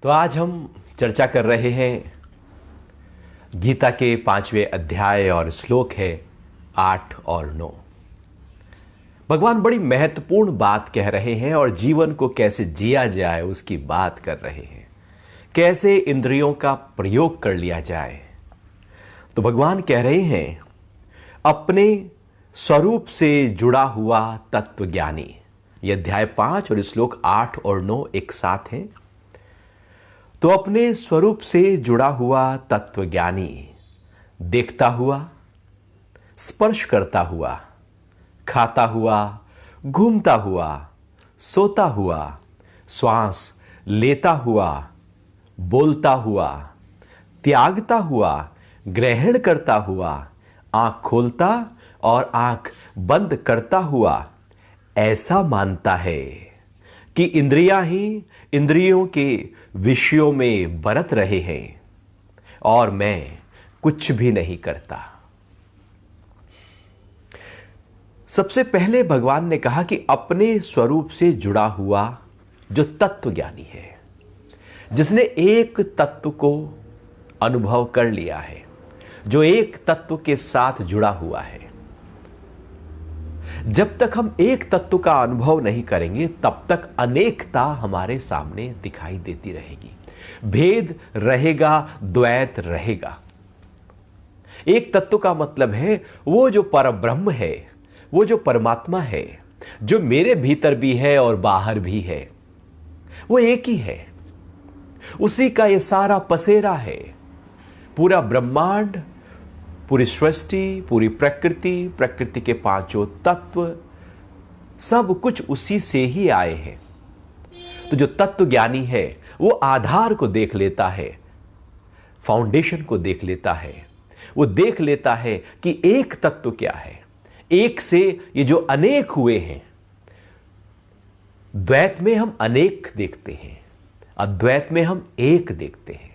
तो आज हम चर्चा कर रहे हैं गीता के 5वें अध्याय और श्लोक है 8 और 9। भगवान बड़ी महत्वपूर्ण बात कह रहे हैं और जीवन को कैसे जिया जाए उसकी बात कर रहे हैं, कैसे इंद्रियों का प्रयोग कर लिया जाए। तो भगवान कह रहे हैं अपने स्वरूप से जुड़ा हुआ तत्वज्ञानी। यह अध्याय 5 और श्लोक 8 और 9 एक साथ हैं। तो अपने स्वरूप से जुड़ा हुआ तत्वज्ञानी देखता हुआ, स्पर्श करता हुआ, खाता हुआ, घूमता हुआ, सोता हुआ, श्वास लेता हुआ, बोलता हुआ, त्यागता हुआ, ग्रहण करता हुआ, आंख खोलता और आंख बंद करता हुआ ऐसा मानता है कि इंद्रियां ही इंद्रियों के विषयों में बरत रहे हैं और मैं कुछ भी नहीं करता। सबसे पहले भगवान ने कहा कि अपने स्वरूप से जुड़ा हुआ जो तत्वज्ञानी है, जिसने एक तत्व को अनुभव कर लिया है, जो एक तत्व के साथ जुड़ा हुआ है। जब तक हम एक तत्व का अनुभव नहीं करेंगे तब तक अनेकता हमारे सामने दिखाई देती रहेगी, भेद रहेगा, द्वैत रहेगा। एक तत्व का मतलब है वो जो परब्रह्म है, वो जो परमात्मा है, जो मेरे भीतर भी है और बाहर भी है, वो एक ही है। उसी का ये सारा पसेरा है। पूरा ब्रह्मांड, पूरी सृष्टि, पूरी प्रकृति, प्रकृति के पांचों तत्व, सब कुछ उसी से ही आए हैं। तो जो तत्व ज्ञानी है वो आधार को देख लेता है, फाउंडेशन को देख लेता है। वो देख लेता है कि एक तत्व क्या है। एक से ये जो अनेक हुए हैं, द्वैत में हम अनेक देखते हैं, अद्वैत में हम एक देखते हैं।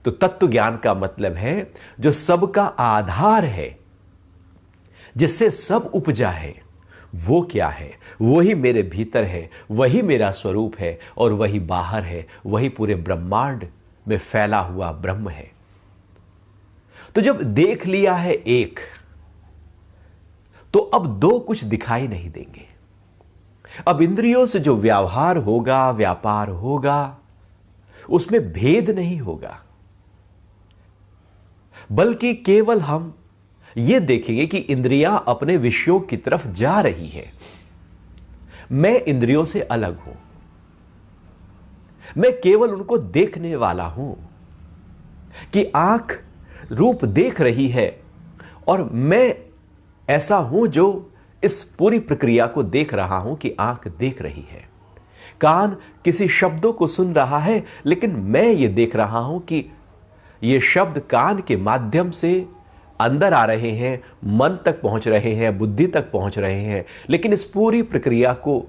तो तत्व ज्ञान का मतलब है जो सबका आधार है, जिससे सब उपजा है, वो क्या है? वही मेरे भीतर है, वही मेरा स्वरूप है और वही बाहर है, वही पूरे ब्रह्मांड में फैला हुआ ब्रह्म है। तो जब देख लिया है एक, तो अब दो कुछ दिखाई नहीं देंगे। अब इंद्रियों से जो व्यवहार होगा, व्यापार होगा, उसमें भेद नहीं होगा, बल्कि केवल हम यह देखेंगे कि इंद्रियां अपने विषयों की तरफ जा रही है। मैं इंद्रियों से अलग हूं, मैं केवल उनको देखने वाला हूं कि आंख रूप देख रही है और मैं ऐसा हूं जो इस पूरी प्रक्रिया को देख रहा हूं कि आंख देख रही है। कान किसी शब्दों को सुन रहा है, लेकिन मैं ये देख रहा हूं कि ये शब्द कान के माध्यम से अंदर आ रहे हैं, मन तक पहुंच रहे हैं, बुद्धि तक पहुंच रहे हैं, लेकिन इस पूरी प्रक्रिया को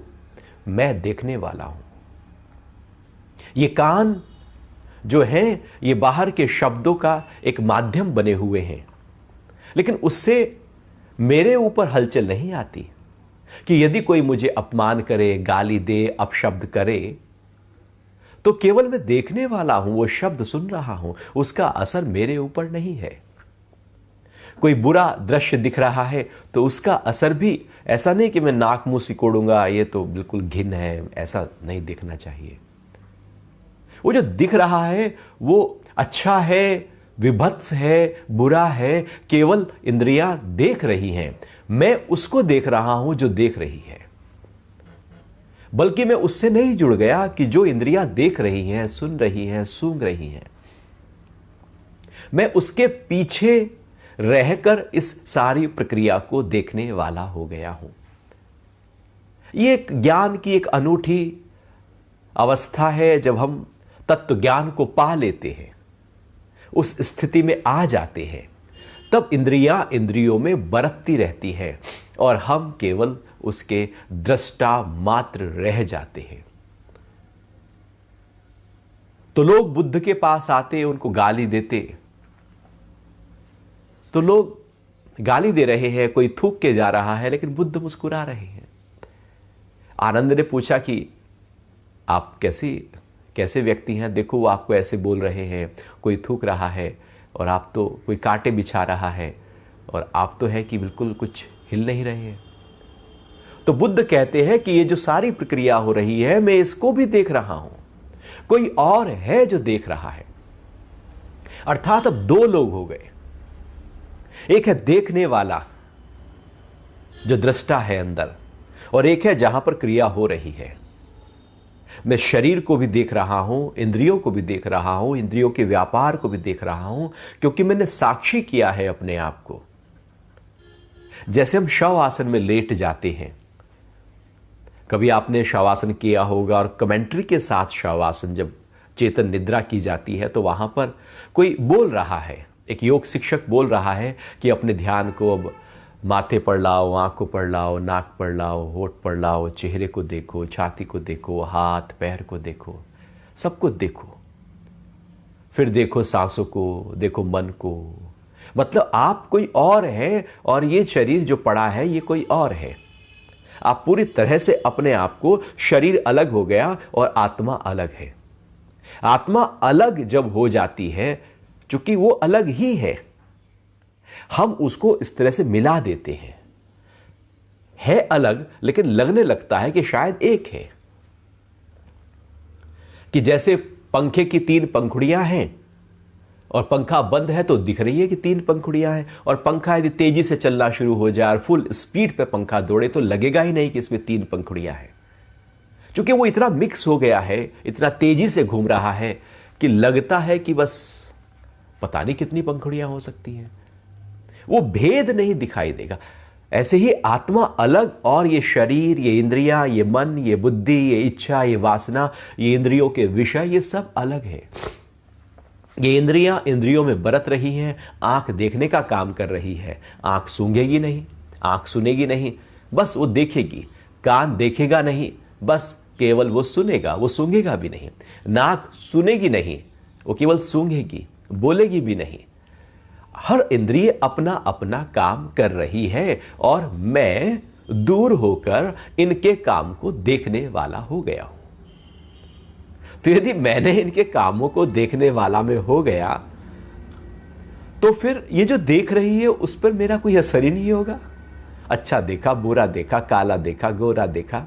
मैं देखने वाला हूं। ये कान जो हैं, ये बाहर के शब्दों का एक माध्यम बने हुए हैं, लेकिन उससे मेरे ऊपर हलचल नहीं आती कि यदि कोई मुझे अपमान करे, गाली दे, अपशब्द करे, तो केवल मैं देखने वाला हूं, वो शब्द सुन रहा हूं, उसका असर मेरे ऊपर नहीं है। कोई बुरा दृश्य दिख रहा है तो उसका असर भी ऐसा नहीं कि मैं नाक मुंह सिकोड़ूंगा, ये तो बिल्कुल घिन है, ऐसा नहीं देखना चाहिए। वो जो दिख रहा है वो अच्छा है, विभत्स है, बुरा है, केवल इंद्रियां देख रही हैं। मैं उसको देख रहा हूं जो देख रही है, बल्कि मैं उससे नहीं जुड़ गया कि जो इंद्रियां देख रही हैं, सुन रही हैं, सूंघ रही हैं। मैं उसके पीछे रहकर इस सारी प्रक्रिया को देखने वाला हो गया हूं। यह एक ज्ञान की एक अनूठी अवस्था है। जब हम तत्व ज्ञान को पा लेते हैं, उस स्थिति में आ जाते हैं, तब इंद्रियां इंद्रियों में बरतती रहती हैं और हम केवल उसके दृष्टा मात्र रह जाते हैं। तो लोग बुद्ध के पास आते, उनको गाली देते, तो लोग गाली दे रहे हैं, कोई थूक के जा रहा है, लेकिन बुद्ध मुस्कुरा रहे हैं। आनंद ने पूछा कि आप कैसी कैसे व्यक्ति हैं, देखो वो आपको ऐसे बोल रहे हैं, कोई थूक रहा है और आप तो, कोई कांटे बिछा रहा है और आप तो है कि बिल्कुल कुछ हिल नहीं रहे हैं। तो बुद्ध कहते हैं कि ये जो सारी प्रक्रिया हो रही है, मैं इसको भी देख रहा हूं, कोई और है जो देख रहा है। अर्थात अब दो लोग हो गए, एक है देखने वाला जो दृष्टा है अंदर, और एक है जहां पर क्रिया हो रही है। मैं शरीर को भी देख रहा हूं, इंद्रियों को भी देख रहा हूं, इंद्रियों के व्यापार को भी देख रहा हूं, क्योंकि मैंने साक्षी किया है अपने आप को। जैसे हम शव आसन में लेट जाते हैं, कभी आपने शवासन किया होगा और कमेंट्री के साथ शवासन, जब चेतन निद्रा की जाती है तो वहां पर कोई बोल रहा है, एक योग शिक्षक बोल रहा है कि अपने ध्यान को अब माथे पर लाओ, आंखों पर लाओ, नाक पर लाओ, होठ पर लाओ, चेहरे को देखो, छाती को देखो, हाथ पैर को देखो, सबको देखो, फिर देखो सांसों को, देखो मन को। मतलब आप कोई और है और ये शरीर जो पड़ा है ये कोई और है। आप पूरी तरह से अपने आप को, शरीर अलग हो गया और आत्मा अलग है। आत्मा अलग जब हो जाती है, चूंकि वो अलग ही है, हम उसको इस तरह से मिला देते हैं। है अलग लेकिन लगने लगता है कि शायद एक है। कि जैसे पंखे की 3 पंखुड़ियां हैं और पंखा बंद है तो दिख रही है कि 3 पंखुड़ियां हैं, और पंखा यदि तेजी से चलना शुरू हो जाए और फुल स्पीड पे पंखा दौड़े तो लगेगा ही नहीं कि इसमें 3 पंखुड़ियां हैं। क्योंकि वो इतना मिक्स हो गया है, इतना तेजी से घूम रहा है कि लगता है कि बस पता नहीं कितनी पंखुड़ियां हो सकती हैं। वो भेद नहीं दिखाई देगा। ऐसे ही आत्मा अलग और ये शरीर, ये इंद्रियां, ये मन, ये बुद्धि, ये इच्छा, ये वासना, ये इंद्रियों के विषय, ये सब अलग है। ये इंद्रियां इंद्रियों में बरत रही हैं, आंख देखने का काम कर रही है, आंख सूंघेगी नहीं, आंख सुनेगी नहीं, बस वो देखेगी। कान देखेगा नहीं, बस केवल वो सुनेगा, वो सूंघेगा भी नहीं। नाक सुनेगी नहीं, वो केवल सूंघेगी, बोलेगी भी नहीं। हर इंद्रिय अपना अपना काम कर रही है और मैं दूर होकर इनके काम को देखने वाला हो गया हूं। तो यदि मैंने इनके कामों को देखने वाला में हो गया तो फिर ये जो देख रही है उस पर मेरा कोई असर ही नहीं होगा। अच्छा देखा, बुरा देखा, काला देखा, गोरा देखा,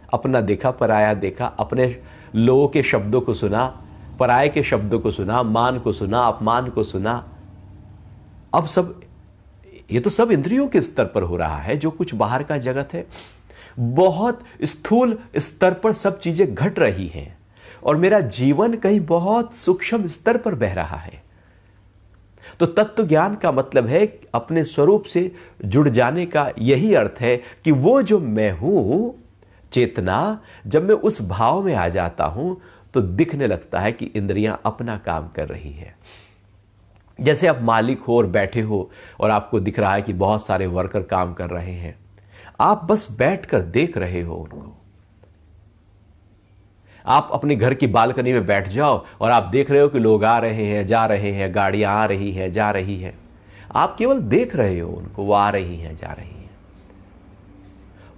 अपना देखा, पराया देखा, अपने लोगों के शब्दों को सुना, पराये के शब्दों को सुना, मान को सुना, अपमान को सुना। अब सब ये तो सब इंद्रियों के स्तर पर हो रहा है। जो कुछ बाहर का जगत है बहुत स्थूल स्तर पर सब चीजें घट रही हैं और मेरा जीवन कहीं बहुत सूक्ष्म स्तर पर बह रहा है। तो तत्व ज्ञान का मतलब है अपने स्वरूप से जुड़ जाने का यही अर्थ है कि वो जो मैं हूं चेतना, जब मैं उस भाव में आ जाता हूं तो दिखने लगता है कि इंद्रियां अपना काम कर रही है। जैसे आप मालिक हो और बैठे हो और आपको दिख रहा है कि बहुत सारे वर्कर काम कर रहे हैं, आप बस बैठकर देख रहे हो उनको। आप अपने घर की बालकनी में बैठ जाओ और आप देख रहे हो कि लोग आ रहे हैं, जा रहे हैं, गाड़ियां आ रही हैं, जा रही हैं। आप केवल देख रहे हो उनको, वो आ रही हैं, जा रही हैं।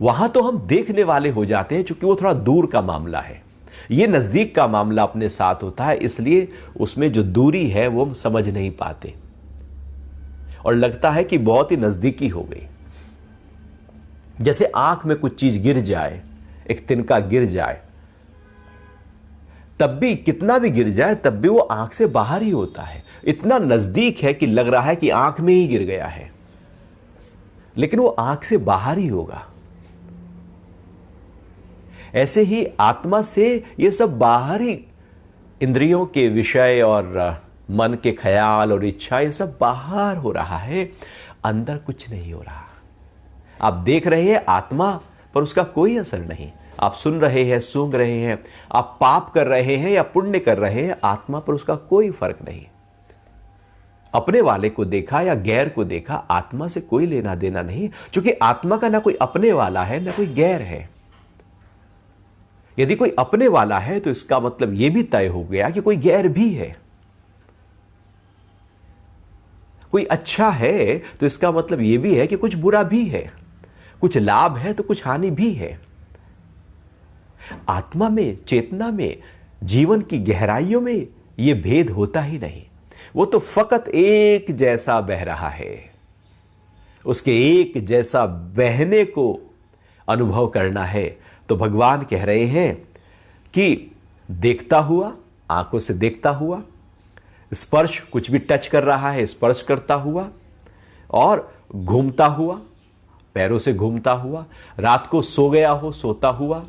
वहां तो हम देखने वाले हो जाते हैं, क्योंकि वो थोड़ा दूर का मामला है। ये नजदीक का मामला अपने साथ होता है, इसलिए उसमें जो दूरी है वो हम समझ नहीं पाते और लगता है कि बहुत ही नजदीकी हो गई। जैसे आंख में कुछ चीज गिर जाए, एक तिनका गिर जाए, तब भी कितना भी गिर जाए तब भी वो आंख से बाहर ही होता है। इतना नजदीक है कि लग रहा है कि आंख में ही गिर गया है, लेकिन वो आंख से बाहर ही होगा। ऐसे ही आत्मा से ये सब बाहरी इंद्रियों के विषय और मन के ख्याल और इच्छा, ये सब बाहर हो रहा है, अंदर कुछ नहीं हो रहा। आप देख रहे हैं आत्मा पर उसका कोई असर नहीं। आप सुन रहे हैं, सूंघ रहे हैं, आप पाप कर रहे हैं या पुण्य कर रहे हैं, आत्मा पर उसका कोई फर्क नहीं। अपने वाले को देखा या गैर को देखा, आत्मा से कोई लेना देना नहीं, क्योंकि आत्मा का ना कोई अपने वाला है ना कोई गैर है। यदि कोई अपने वाला है तो इसका मतलब यह भी तय हो गया कि कोई गैर भी है। कोई अच्छा है तो इसका मतलब यह भी है कि कुछ बुरा भी है, कुछ लाभ है तो कुछ हानि भी है। आत्मा में, चेतना में जीवन की गहराइयों में यह भेद होता ही नहीं। वो तो फकत एक जैसा बह रहा है, उसके एक जैसा बहने को अनुभव करना है। तो भगवान कह रहे हैं कि देखता हुआ, आंखों से देखता हुआ, स्पर्श कुछ भी टच कर रहा है स्पर्श करता हुआ, और घूमता हुआ, पैरों से घूमता हुआ, रात को सो गया हो सोता हुआ,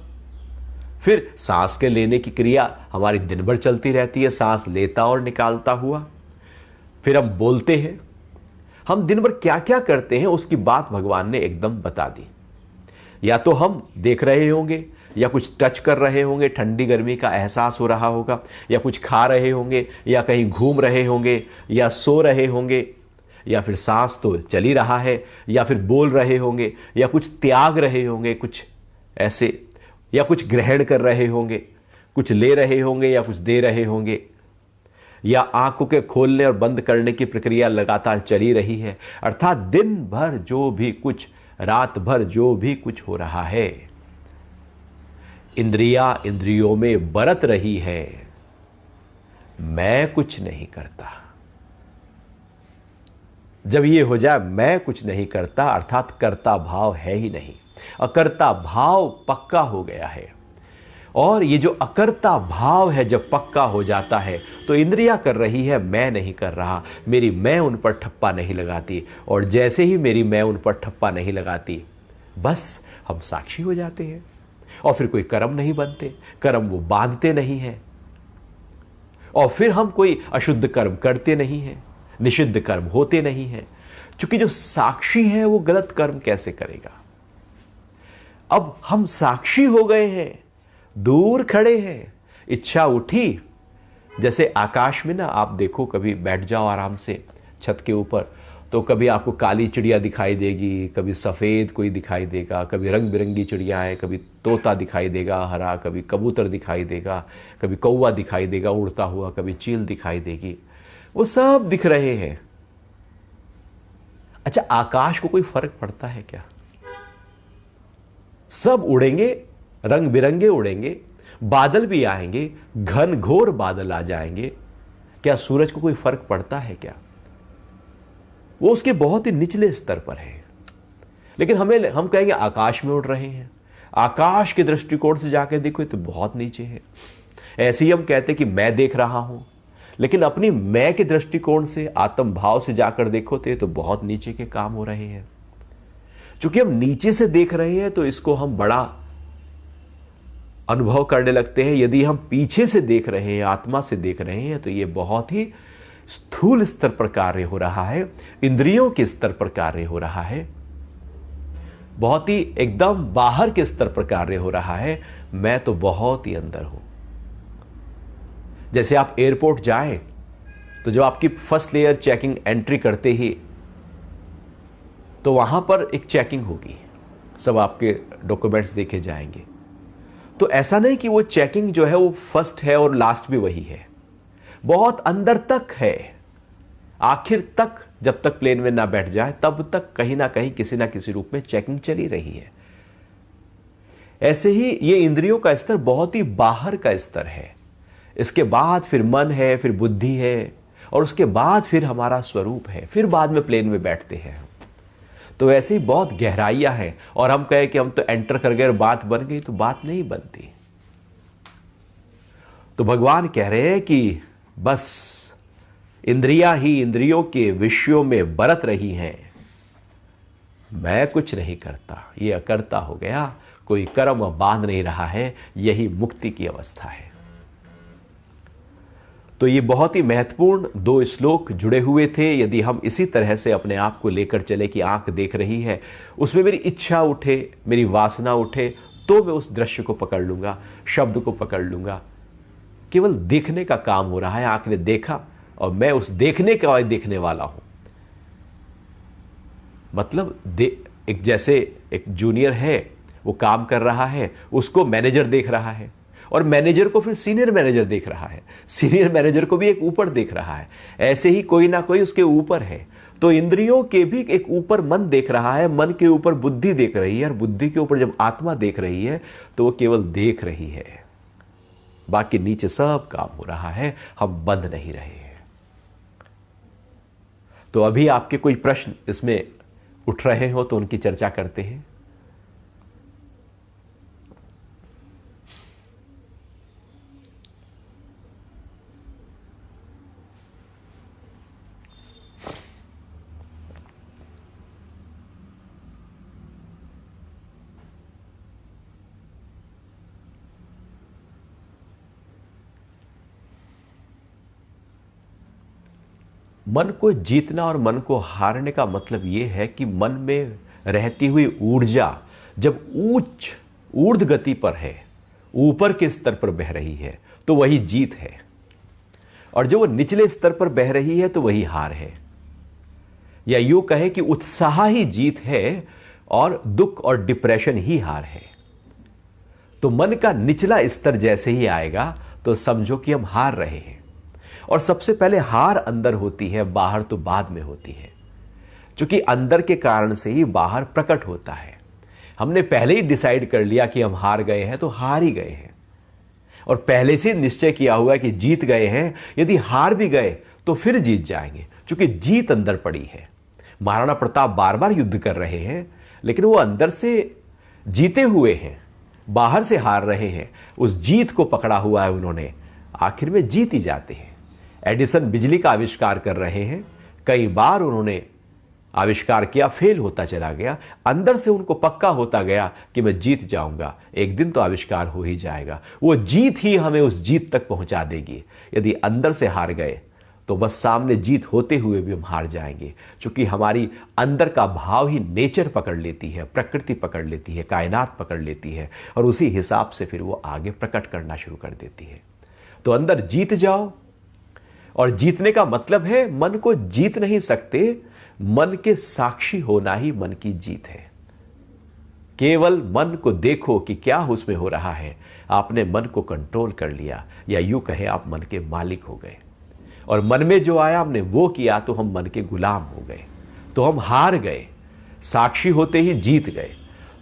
फिर सांस के लेने की क्रिया हमारी दिन भर चलती रहती है, सांस लेता और निकालता हुआ, फिर हम बोलते हैं, हम दिन भर क्या क्या करते हैं उसकी बात भगवान ने एकदम बता दी। या तो हम देख रहे होंगे, या कुछ टच कर रहे होंगे, ठंडी गर्मी का एहसास हो रहा होगा, या कुछ खा रहे होंगे, या कहीं घूम रहे होंगे, या सो रहे होंगे, या फिर सांस तो चल ही रहा है, या फिर बोल रहे होंगे, या कुछ त्याग रहे होंगे, कुछ ऐसे, या कुछ ग्रहण कर रहे होंगे, कुछ ले रहे होंगे या कुछ दे रहे होंगे, या आंखों के खोलने और बंद करने की प्रक्रिया लगातार चली रही है। अर्थात दिन भर जो भी कुछ, रात भर जो भी कुछ हो रहा है, इंद्रियों में बरत रही है, मैं कुछ नहीं करता। जब ये हो जाए मैं कुछ नहीं करता, अर्थात कर्ता भाव है ही नहीं, अकर्ता भाव पक्का हो गया है। और ये जो अकर्ता भाव है जब पक्का हो जाता है तो इंद्रियां कर रही है, मैं नहीं कर रहा, मेरी मैं उन पर ठप्पा नहीं लगाती। और जैसे ही मेरी मैं उन पर ठप्पा नहीं लगाती, बस हम साक्षी हो जाते हैं, और फिर कोई कर्म नहीं बनते, कर्म वो बांधते नहीं हैं, और फिर हम कोई अशुद्ध कर्म करते नहीं हैं, निषिद्ध कर्म होते नहीं हैं। क्योंकि जो साक्षी है वो गलत कर्म कैसे करेगा। अब हम साक्षी हो गए हैं, दूर खड़े हैं, इच्छा उठी। जैसे आकाश में ना आप देखो, कभी बैठ जाओ आराम से छत के ऊपर, तो कभी आपको काली चिड़िया दिखाई देगी, कभी सफ़ेद कोई दिखाई देगा, कभी रंग बिरंगी चिड़िया है, कभी तोता दिखाई देगा हरा, कभी कबूतर दिखाई देगा, कभी कौवा दिखाई देगा उड़ता हुआ, कभी चील दिखाई देगी, वो सब दिख रहे हैं। अच्छा, आकाश को कोई फर्क पड़ता है क्या? सब उड़ेंगे, रंग बिरंगे उड़ेंगे, बादल भी आएंगे, घन घोर बादल आ जाएंगे, क्या सूरज को कोई फर्क पड़ता है क्या? वो उसके बहुत ही निचले स्तर पर है। लेकिन हम कहेंगे आकाश में उड़ रहे हैं, आकाश के दृष्टिकोण से जाकर देखो तो बहुत नीचे है। ऐसे ही हम कहते हैं कि मैं देख रहा हूं, लेकिन अपनी मैं के दृष्टिकोण से, आत्म भाव से जाकर देखो तो बहुत नीचे के काम हो रहे हैं। चूंकि हम नीचे से देख रहे हैं तो इसको हम बड़ा अनुभव करने लगते हैं। यदि हम पीछे से देख रहे हैं, आत्मा से देख रहे हैं, तो ये बहुत ही स्थूल स्तर पर कार्य हो रहा है, इंद्रियों के स्तर पर कार्य हो रहा है, बहुत ही एकदम बाहर के स्तर पर कार्य हो रहा है। मैं तो बहुत ही अंदर हूं। जैसे आप एयरपोर्ट जाएं तो जब आपकी फर्स्ट लेयर चेकिंग एंट्री करते ही, तो वहां पर एक चेकिंग होगी, सब आपके डॉक्यूमेंट्स देखे जाएंगे। तो ऐसा नहीं कि वो चेकिंग जो है वो फर्स्ट है और लास्ट भी वही है, बहुत अंदर तक है, आखिर तक, जब तक प्लेन में ना बैठ जाए तब तक कहीं ना कहीं किसी ना किसी रूप में चेकिंग चली रही है। ऐसे ही ये इंद्रियों का स्तर बहुत ही बाहर का स्तर है। इसके बाद फिर मन है, फिर बुद्धि है, और उसके बाद फिर हमारा स्वरूप है, फिर बाद में प्लेन में बैठते हैं। तो ऐसे ही बहुत गहराइयां हैं। और हम कहें कि हम तो एंटर कर गए और बात बन गई, तो बात नहीं बनती। तो भगवान कह रहे हैं कि बस इंद्रियां ही इंद्रियों के विषयों में बरत रही हैं, मैं कुछ नहीं करता। ये अकर्ता हो गया, कोई कर्म बांध नहीं रहा है, यही मुक्ति की अवस्था है। तो ये बहुत ही महत्वपूर्ण 2 श्लोक जुड़े हुए थे। यदि हम इसी तरह से अपने आप को लेकर चले कि आंख देख रही है, उसमें मेरी इच्छा उठे, मेरी वासना उठे, तो मैं उस दृश्य को पकड़ लूंगा, शब्द को पकड़ लूंगा। केवल देखने का काम हो रहा है, आंख ने देखा और मैं उस देखने का देखने वाला हूं। मतलब एक जैसे एक जूनियर है, वो काम कर रहा है, उसको मैनेजर देख रहा है, और मैनेजर को फिर सीनियर मैनेजर देख रहा है, सीनियर मैनेजर को भी एक ऊपर देख रहा है। ऐसे ही कोई ना कोई उसके ऊपर है। तो इंद्रियों के भी एक ऊपर मन देख रहा है, मन के ऊपर बुद्धि देख रही है, और बुद्धि के ऊपर जब आत्मा देख रही है तो वो केवल देख रही है। बाकी नीचे सब काम हो रहा है, हम बंद नहीं रहे हैं। तो अभी आपके कोई प्रश्न इसमें उठ रहे हो तो उनकी चर्चा करते हैं। मन को जीतना और मन को हारने का मतलब यह है कि मन में रहती हुई ऊर्जा जब ऊर्ध्व गति पर है, ऊपर के स्तर पर बह रही है, तो वही जीत है, और जो वो निचले स्तर पर बह रही है तो वही हार है। या यूं कहें कि उत्साह ही जीत है और दुख और डिप्रेशन ही हार है। तो मन का निचला स्तर जैसे ही आएगा तो समझो कि हम हार रहे हैं। और सबसे पहले हार अंदर होती है, बाहर तो बाद में होती है, क्योंकि अंदर के कारण से ही बाहर प्रकट होता है। हमने पहले ही डिसाइड कर लिया कि हम हार गए हैं तो हार ही गए हैं, और पहले से निश्चय किया हुआ है कि जीत गए हैं। यदि हार भी गए तो फिर जीत जाएंगे, क्योंकि जीत अंदर पड़ी है। महाराणा प्रताप बार बार युद्ध कर रहे हैं, लेकिन वो अंदर से जीते हुए हैं, बाहर से हार रहे हैं। उस जीत को पकड़ा हुआ है उन्होंने, आखिर में जीत ही जाते हैं। एडिसन बिजली का आविष्कार कर रहे हैं, कई बार उन्होंने आविष्कार किया, फेल होता चला गया। अंदर से उनको पक्का होता गया कि मैं जीत जाऊंगा, एक दिन तो आविष्कार हो ही जाएगा। वो जीत ही हमें उस जीत तक पहुंचा देगी। यदि अंदर से हार गए तो बस सामने जीत होते हुए भी हम हार जाएंगे, क्योंकि हमारी अंदर का भाव ही नेचर पकड़ लेती है, प्रकृति पकड़ लेती है, कायनात पकड़ लेती है, और उसी हिसाब से फिर वो आगे प्रकट करना शुरू कर देती है। तो अंदर जीत जाओ, और जीतने का मतलब है मन को जीत नहीं सकते, मन के साक्षी होना ही मन की जीत है। केवल मन को देखो कि क्या उसमें हो रहा है, आपने मन को कंट्रोल कर लिया, या यूं कहें आप मन के मालिक हो गए। और मन में जो आया हमने वो किया, तो हम मन के गुलाम हो गए, तो हम हार गए। साक्षी होते ही जीत गए।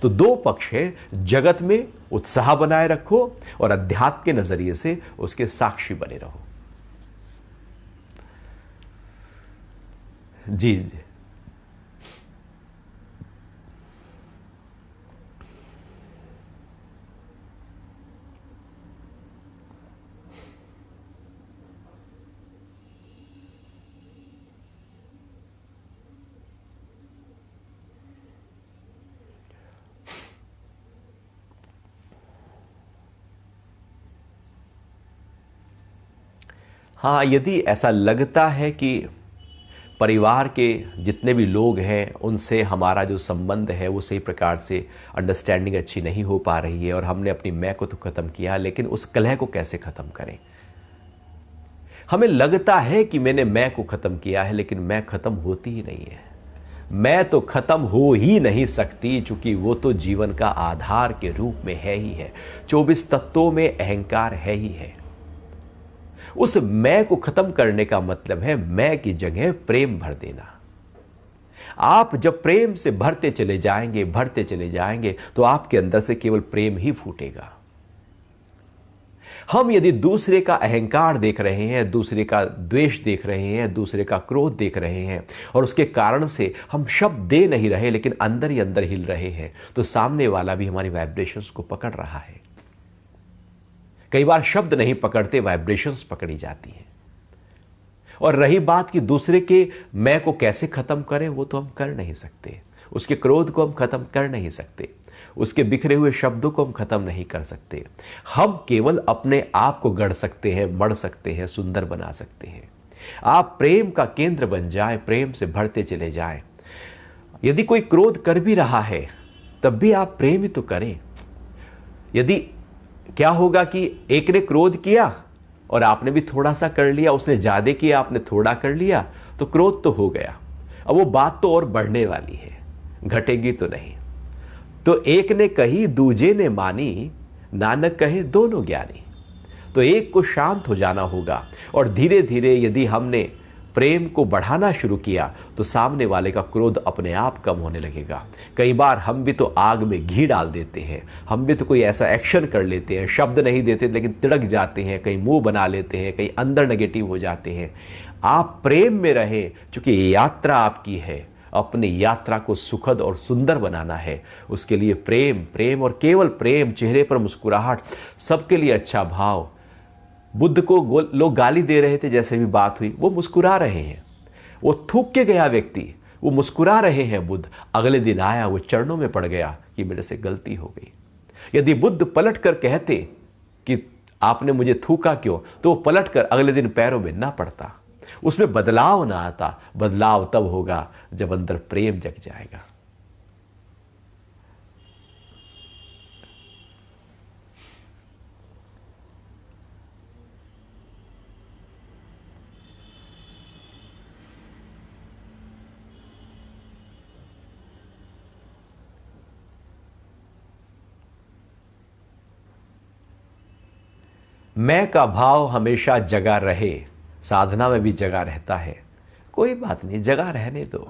तो दो पक्ष है, जगत में उत्साह बनाए रखो और अध्यात्म के नजरिए से उसके साक्षी बने रहो। जी जी। हाँ, यदि ऐसा लगता है कि परिवार के जितने भी लोग हैं उनसे हमारा जो संबंध है वो सही प्रकार से अंडरस्टैंडिंग अच्छी नहीं हो पा रही है, और हमने अपनी मैं को तो ख़त्म किया, लेकिन उस कलह को कैसे ख़त्म करें। हमें लगता है कि मैंने मैं को ख़त्म किया है, लेकिन मैं ख़त्म होती ही नहीं है। मैं तो ख़त्म हो ही नहीं सकती, चूंकि वो तो जीवन का आधार के रूप में है ही है। 24 तत्वों में अहंकार है ही है। उस मैं को खत्म करने का मतलब है मैं की जगह प्रेम भर देना। आप जब प्रेम से भरते चले जाएंगे तो आपके अंदर से केवल प्रेम ही फूटेगा। हम यदि दूसरे का अहंकार देख रहे हैं, दूसरे का द्वेष देख रहे हैं, दूसरे का क्रोध देख रहे हैं, और उसके कारण से हम शब्द दे नहीं रहे लेकिन अंदर ही अंदर हिल रहे हैं, तो सामने वाला भी हमारी वाइब्रेशंस को पकड़ रहा है। कई बार शब्द नहीं पकड़ते, वाइब्रेशंस पकड़ी जाती हैं। और रही बात कि दूसरे के मैं को कैसे खत्म करें, वो तो हम कर नहीं सकते। उसके क्रोध को हम खत्म कर नहीं सकते, उसके बिखरे हुए शब्दों को हम खत्म नहीं कर सकते। हम केवल अपने आप को गढ़ सकते हैं, मढ़ सकते हैं, सुंदर बना सकते हैं। आप प्रेम का केंद्र बन जाएं, प्रेम से भरते चले जाएं। यदि कोई क्रोध कर भी रहा है तब भी आप प्रेम ही तो करें। यदि क्या होगा कि एक ने क्रोध किया और आपने भी थोड़ा सा कर लिया, उसने ज्यादा किया, आपने थोड़ा कर लिया, तो क्रोध तो हो गया। अब वो बात तो और बढ़ने वाली है, घटेगी तो नहीं। तो एक ने कही दूजे ने मानी, नानक कहे दोनों ज्ञानी। तो एक को शांत हो जाना होगा, और धीरे धीरे यदि हमने प्रेम को बढ़ाना शुरू किया तो सामने वाले का क्रोध अपने आप कम होने लगेगा। कई बार हम भी तो आग में घी डाल देते हैं, हम भी तो कोई ऐसा एक्शन कर लेते हैं, शब्द नहीं देते लेकिन तिड़क जाते हैं, कहीं मुंह बना लेते हैं, कहीं अंदर नेगेटिव हो जाते हैं। आप प्रेम में रहें, क्योंकि यात्रा आपकी है, अपनी यात्रा को सुखद और सुंदर बनाना है। उसके लिए प्रेम, प्रेम और केवल प्रेम, चेहरे पर मुस्कुराहट, सबके लिए अच्छा भाव। बुद्ध को लोग गाली दे रहे थे, जैसे भी बात हुई, वो मुस्कुरा रहे हैं। वो थूक के गया व्यक्ति, वो मुस्कुरा रहे हैं बुद्ध। अगले दिन आया, वो चरणों में पड़ गया कि मेरे से गलती हो गई। यदि बुद्ध पलट कर कहते कि आपने मुझे थूका क्यों, तो वो पलट कर अगले दिन पैरों में ना पड़ता, उसमें बदलाव ना आता। बदलाव तब होगा जब अंदर प्रेम जग जाएगा। मैं का भाव हमेशा जगा रहे, साधना में भी जगा रहता है। कोई बात नहीं, जगा रहने दो।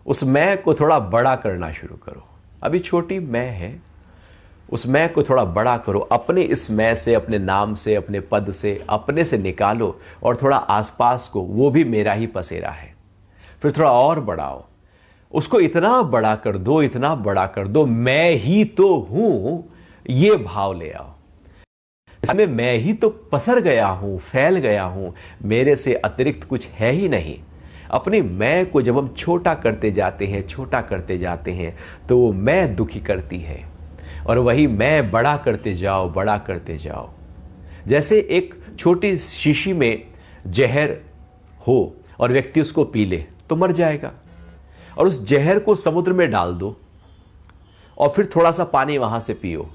उस मैं को थोड़ा बड़ा करना शुरू करो। अभी छोटी मैं है, उस मैं को थोड़ा बड़ा करो। अपने इस मैं से, अपने नाम से, अपने पद से, अपने से निकालो और थोड़ा आसपास को, वो भी मेरा ही पसेरा है। फिर थोड़ा और बढ़ाओ, उसको इतना बड़ा कर दो, इतना बड़ा कर दो, मैं ही तो हूं, ये भाव ले आओ। इसमें मैं ही तो पसर गया हूं, फैल गया हूं, मेरे से अतिरिक्त कुछ है ही नहीं। अपनी मैं को जब हम छोटा करते जाते हैं, छोटा करते जाते हैं, तो वो मैं दुखी करती है, और वही मैं बड़ा करते जाओ, बड़ा करते जाओ। जैसे एक छोटी शीशी में जहर हो और व्यक्ति उसको पी ले तो मर जाएगा, और उस जहर को समुद्र में डाल दो और फिर थोड़ा सा पानी वहां से पियो,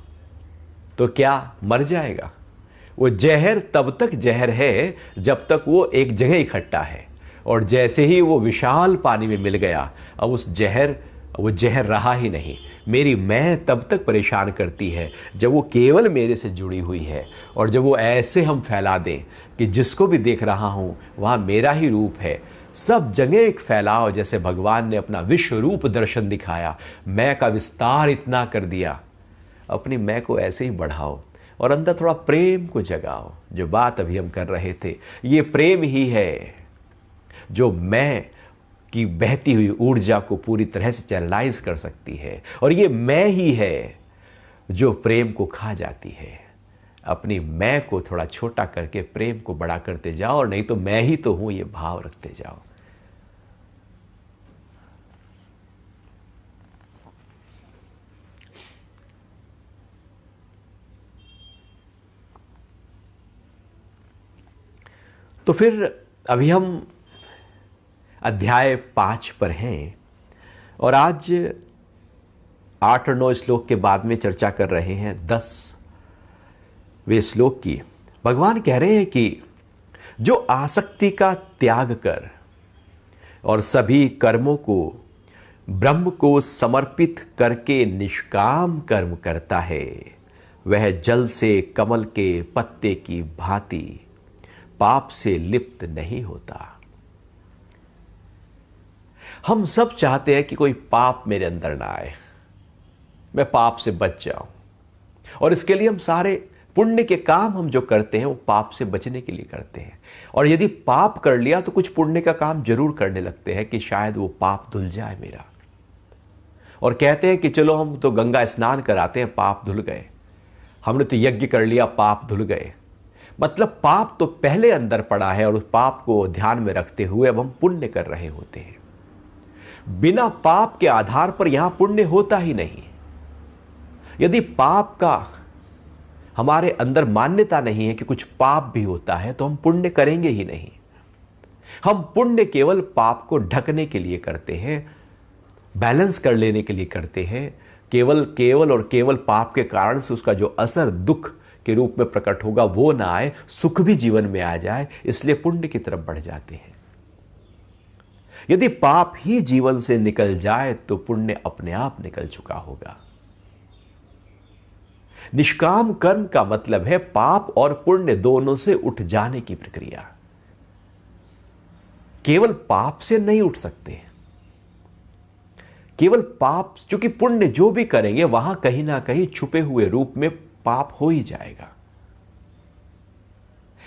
तो क्या मर जाएगा? वो जहर तब तक जहर है जब तक वो एक जगह इकट्ठा है, और जैसे ही वो विशाल पानी में मिल गया, अब वो जहर रहा ही नहीं। मेरी मैं तब तक परेशान करती है जब वो केवल मेरे से जुड़ी हुई है, और जब वो ऐसे हम फैला दें कि जिसको भी देख रहा हूं वहां मेरा ही रूप है, सब जगह एक फैलाव। जैसे भगवान ने अपना विश्व रूप दर्शन दिखाया, मैं का विस्तार इतना कर दिया। अपनी मैं को ऐसे ही बढ़ाओ और अंदर थोड़ा प्रेम को जगाओ। जो बात अभी हम कर रहे थे, ये प्रेम ही है जो मैं की बहती हुई ऊर्जा को पूरी तरह से चैनलाइज कर सकती है, और ये मैं ही है जो प्रेम को खा जाती है। अपनी मैं को थोड़ा छोटा करके प्रेम को बड़ा करते जाओ, और नहीं तो मैं ही तो हूं, ये भाव रखते जाओ। तो फिर अभी हम अध्याय 5 पर हैं, और आज 8 और 9 श्लोक के बाद में चर्चा कर रहे हैं 10वें श्लोक की। भगवान कह रहे हैं कि जो आसक्ति का त्याग कर और सभी कर्मों को ब्रह्म को समर्पित करके निष्काम कर्म करता है, वह जल से कमल के पत्ते की भांति पाप से लिप्त नहीं होता। हम सब चाहते हैं कि कोई पाप मेरे अंदर ना आए, मैं पाप से बच जाऊं, और इसके लिए हम सारे पुण्य के काम हम जो करते हैं वो पाप से बचने के लिए करते हैं। और यदि पाप कर लिया तो कुछ पुण्य का काम जरूर करने लगते हैं कि शायद वो पाप धुल जाए मेरा, और कहते हैं कि चलो हम तो गंगा स्नान कराते हैं, पाप धुल गए, हमने तो यज्ञ कर लिया, पाप धुल गए। मतलब पाप तो पहले अंदर पड़ा है, और उस पाप को ध्यान में रखते हुए अब हम पुण्य कर रहे होते हैं। बिना पाप के आधार पर यहां पुण्य होता ही नहीं। यदि पाप का हमारे अंदर मान्यता नहीं है कि कुछ पाप भी होता है, तो हम पुण्य करेंगे ही नहीं। हम पुण्य केवल पाप को ढकने के लिए करते हैं, बैलेंस कर लेने के लिए करते हैं। केवल पाप के कारण से उसका जो असर दुख के रूप में प्रकट होगा वो ना आए, सुख भी जीवन में आ जाए, इसलिए पुण्य की तरफ बढ़ जाते हैं। यदि पाप ही जीवन से निकल जाए तो पुण्य अपने आप निकल चुका होगा। निष्काम कर्म का मतलब है पाप और पुण्य दोनों से उठ जाने की प्रक्रिया। केवल पाप से नहीं उठ सकते। केवल पाप, क्योंकि पुण्य जो भी करेंगे वहां कहीं ना कहीं छुपे हुए रूप में पाप हो ही जाएगा।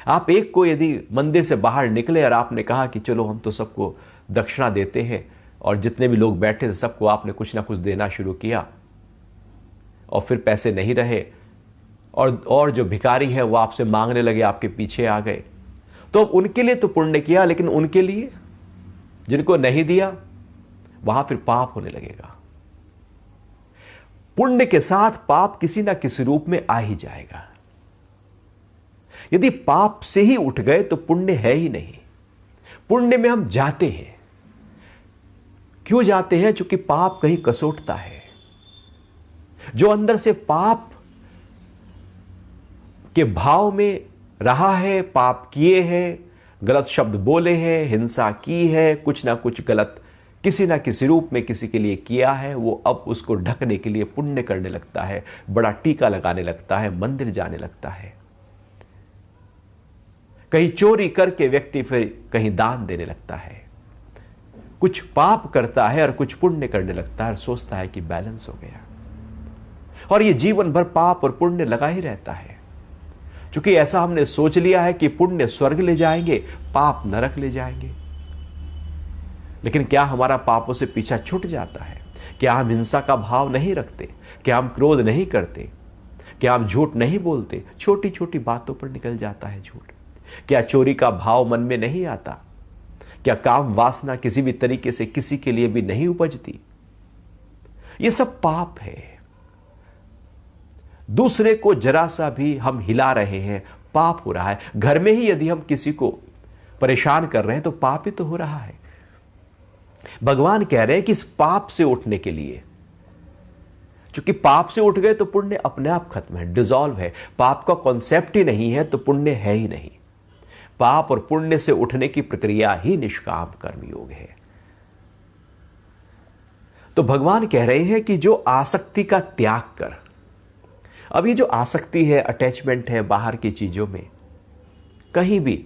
आप एक को यदि मंदिर से बाहर निकले और आपने कहा कि चलो हम तो सबको दक्षिणा देते हैं, और जितने भी लोग बैठे थे सबको आपने कुछ ना कुछ देना शुरू किया, और फिर पैसे नहीं रहे और जो भिखारी है वो आपसे मांगने लगे, आपके पीछे आ गए, तो अब उनके लिए तो पुण्य किया, लेकिन उनके लिए जिनको नहीं दिया वहां फिर पाप होने लगेगा। पुण्य के साथ पाप किसी ना किसी रूप में आ ही जाएगा। यदि पाप से ही उठ गए तो पुण्य है ही नहीं। पुण्य में हम जाते हैं, क्यों जाते हैं? क्योंकि पाप कहीं कसोटता है। जो अंदर से पाप के भाव में रहा है, पाप किए हैं, गलत शब्द बोले हैं, हिंसा की है, कुछ ना कुछ गलत किसी ना किसी रूप में किसी के लिए किया है, वो अब उसको ढकने के लिए पुण्य करने लगता है, बड़ा टीका लगाने लगता है, मंदिर जाने लगता है। कहीं चोरी करके व्यक्ति फिर कहीं दान देने लगता है, कुछ पाप करता है और कुछ पुण्य करने लगता है और सोचता है कि बैलेंस हो गया। और ये जीवन भर पाप और पुण्य लगा ही रहता है, क्योंकि ऐसा हमने सोच लिया है कि पुण्य स्वर्ग ले जाएंगे, पाप नरक ले जाएंगे। लेकिन क्या हमारा पापों से पीछा छूट जाता है? क्या हम हिंसा का भाव नहीं रखते? क्या हम क्रोध नहीं करते? क्या हम झूठ नहीं बोलते? छोटी छोटी बातों पर निकल जाता है झूठ। क्या चोरी का भाव मन में नहीं आता? क्या काम वासना किसी भी तरीके से किसी के लिए भी नहीं उपजती? ये सब पाप है। दूसरे को जरा सा भी हम हिला रहे हैं, पाप हो रहा है। घर में ही यदि हम किसी को परेशान कर रहे हैं तो पाप ही तो हो रहा है। भगवान कह रहे हैं कि इस पाप से उठने के लिए, क्योंकि पाप से उठ गए तो पुण्य अपने आप खत्म है, डिसॉल्व है। पाप का कॉन्सेप्ट ही नहीं है तो पुण्य है ही नहीं। पाप और पुण्य से उठने की प्रक्रिया ही निष्काम कर्मयोग है। तो भगवान कह रहे हैं कि जो आसक्ति का त्याग कर, अब ये जो आसक्ति है, अटैचमेंट है बाहर की चीजों में, कहीं भी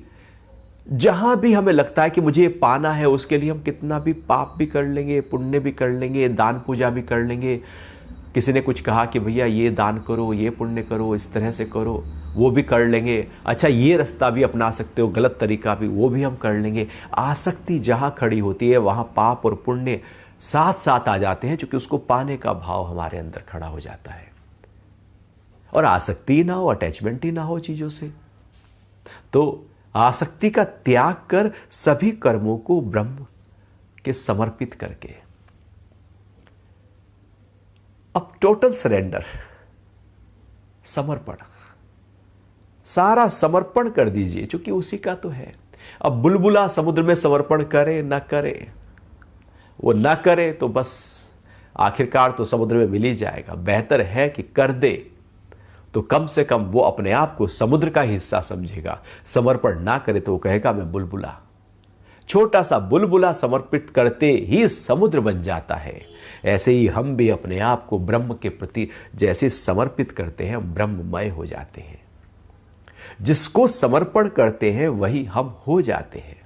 जहां भी हमें लगता है कि मुझे ये पाना है, उसके लिए हम कितना भी पाप भी कर लेंगे, पुण्य भी कर लेंगे, दान पूजा भी कर लेंगे। किसी ने कुछ कहा कि भैया ये दान करो, ये पुण्य करो, इस तरह से करो, वो भी कर लेंगे। अच्छा ये रास्ता भी अपना सकते हो, गलत तरीका भी, वो भी हम कर लेंगे। आसक्ति जहां खड़ी होती है वहां पाप और पुण्य साथ साथ आ जाते हैं, क्योंकि उसको पाने का भाव हमारे अंदर खड़ा हो जाता है। और आसक्ति ना हो, अटैचमेंट ही ना हो चीजों से, तो आसक्ति का त्याग कर सभी कर्मों को ब्रह्म के समर्पित करके, अब टोटल सरेंडर, समर्पण, सारा समर्पण कर दीजिए, क्योंकि उसी का तो है। अब बुलबुला समुद्र में समर्पण करे ना करे, वो ना करे तो बस आखिरकार तो समुद्र में मिल ही जाएगा। बेहतर है कि कर दे, तो कम से कम वो अपने आप को समुद्र का हिस्सा समझेगा। समर्पण ना करे तो वो कहेगा मैं बुलबुला। छोटा सा बुलबुला समर्पित करते ही समुद्र बन जाता है। ऐसे ही हम भी अपने आप को ब्रह्म के प्रति जैसे समर्पित करते हैं, ब्रह्ममय हो जाते हैं। जिसको समर्पण करते हैं वही हम हो जाते हैं।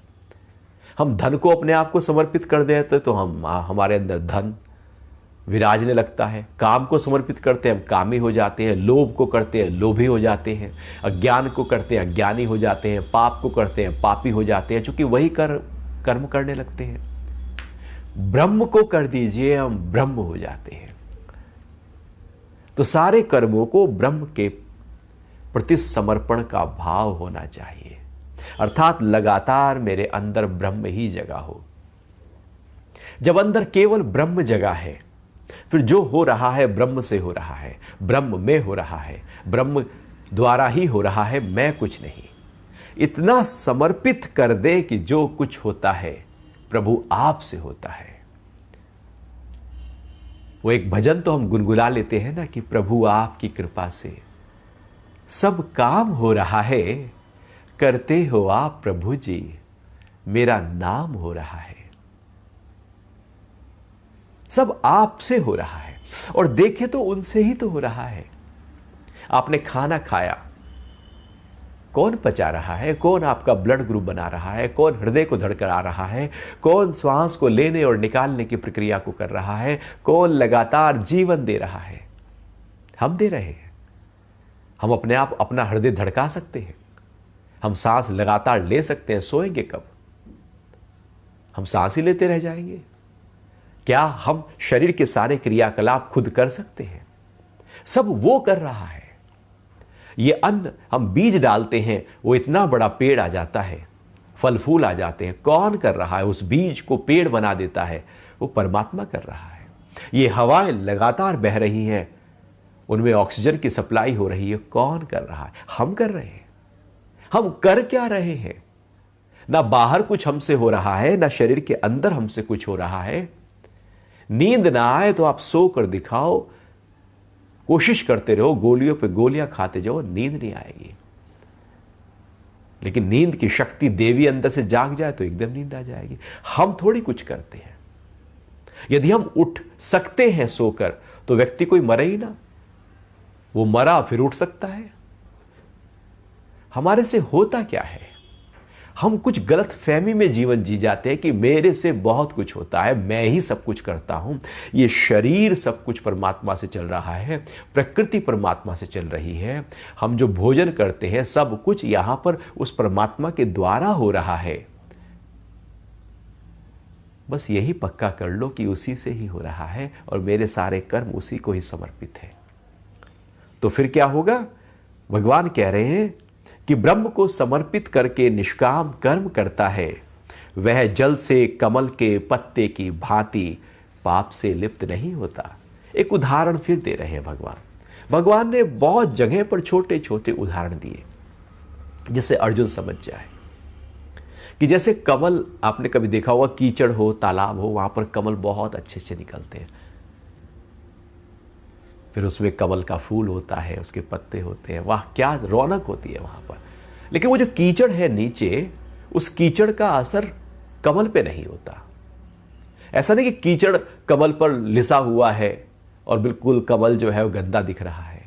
हम धन को अपने आप को समर्पित कर देते तो हम हमारे अंदर धन विराजने लगता है। काम को समर्पित करते हैं हम कामी हो जाते हैं। लोभ को करते हैं लोभी हो जाते हैं। अज्ञान को करते हैं अज्ञानी हो जाते हैं। पाप को करते हैं पापी हो जाते हैं, चूंकि वही कर्म करने लगते हैं। ब्रह्म को कर दीजिए, हम ब्रह्म हो जाते हैं। तो सारे कर्मों को ब्रह्म के प्रति समर्पण का भाव होना चाहिए, अर्थात लगातार मेरे अंदर ब्रह्म ही जगा हो। जब अंदर केवल ब्रह्म जगा है, फिर जो हो रहा है ब्रह्म से हो रहा है, ब्रह्म में हो रहा है, ब्रह्म द्वारा ही हो रहा है, मैं कुछ नहीं। इतना समर्पित कर दे कि जो कुछ होता है प्रभु आप से होता है। वो एक भजन तो हम गुनगुना लेते हैं ना कि प्रभु आपकी कृपा से सब काम हो रहा है, करते हो आप प्रभु जी, मेरा नाम हो रहा है। सब आपसे हो रहा है, और देखे तो उनसे ही तो हो रहा है। आपने खाना खाया, कौन पचा रहा है, कौन आपका ब्लड ग्रुप बना रहा है, कौन हृदय को धड़कड़ा रहा है, कौन श्वास को लेने और निकालने की प्रक्रिया को कर रहा है, कौन लगातार जीवन दे रहा है? हम दे रहे हैं। हम अपने आप अपना हृदय धड़का सकते हैं, हम सांस लगातार ले सकते हैं। सोएंगे कब? हम सांस ही लेते रह जाएंगे? क्या हम शरीर के सारे क्रियाकलाप खुद कर सकते हैं? सब वो कर रहा है। ये अन्न हम बीज डालते हैं, वो इतना बड़ा पेड़ आ जाता है, फल फूल आ जाते हैं। कौन कर रहा है? उस बीज को पेड़ बना देता है, वो परमात्मा कर रहा है। ये हवाएं लगातार बह रही हैं, उनमें ऑक्सीजन की सप्लाई हो रही है। कौन कर रहा है? हम कर रहे हैं। हम कर क्या रहे हैं? ना बाहर कुछ हमसे हो रहा है, ना शरीर के अंदर हमसे कुछ हो रहा है। नींद ना आए तो आप सो कर दिखाओ, कोशिश करते रहो, गोलियों पे गोलियां खाते जाओ, नींद नहीं आएगी। लेकिन नींद की शक्ति देवी अंदर से जाग जाए तो एकदम नींद आ जाएगी। हम थोड़ी कुछ करते हैं। यदि हम उठ सकते हैं सोकर, तो व्यक्ति कोई मरे ही ना, वो मरा फिर उठ सकता है। हमारे से होता क्या है? हम कुछ गलत फहमी में जीवन जी जाते हैं कि मेरे से बहुत कुछ होता है, मैं ही सब कुछ करता हूं। ये शरीर सब कुछ परमात्मा से चल रहा है, प्रकृति परमात्मा से चल रही है। हम जो भोजन करते हैं सब कुछ यहां पर उस परमात्मा के द्वारा हो रहा है। बस यही पक्का कर लो कि उसी से ही हो रहा है और मेरे सारे कर्म उसी को ही समर्पित है। तो फिर क्या होगा? भगवान कह रहे हैं कि ब्रह्म को समर्पित करके निष्काम कर्म करता है, वह जल से कमल के पत्ते की भांति पाप से लिप्त नहीं होता। एक उदाहरण फिर दे रहे हैं भगवान। भगवान ने बहुत जगह पर छोटे छोटे उदाहरण दिए जिससे अर्जुन समझ जाए कि जैसे कमल, आपने कभी देखा होगा, कीचड़ हो, तालाब हो, वहां पर कमल बहुत अच्छे से निकलते हैं। फिर उसमें कमल का फूल होता है, उसके पत्ते होते हैं, वाह क्या रौनक होती है वहां पर। लेकिन वो जो कीचड़ है नीचे, उस कीचड़ का असर कमल पे नहीं होता। ऐसा नहीं कि कीचड़ कमल पर लिसा हुआ है और बिल्कुल कमल जो है वो गंदा दिख रहा है,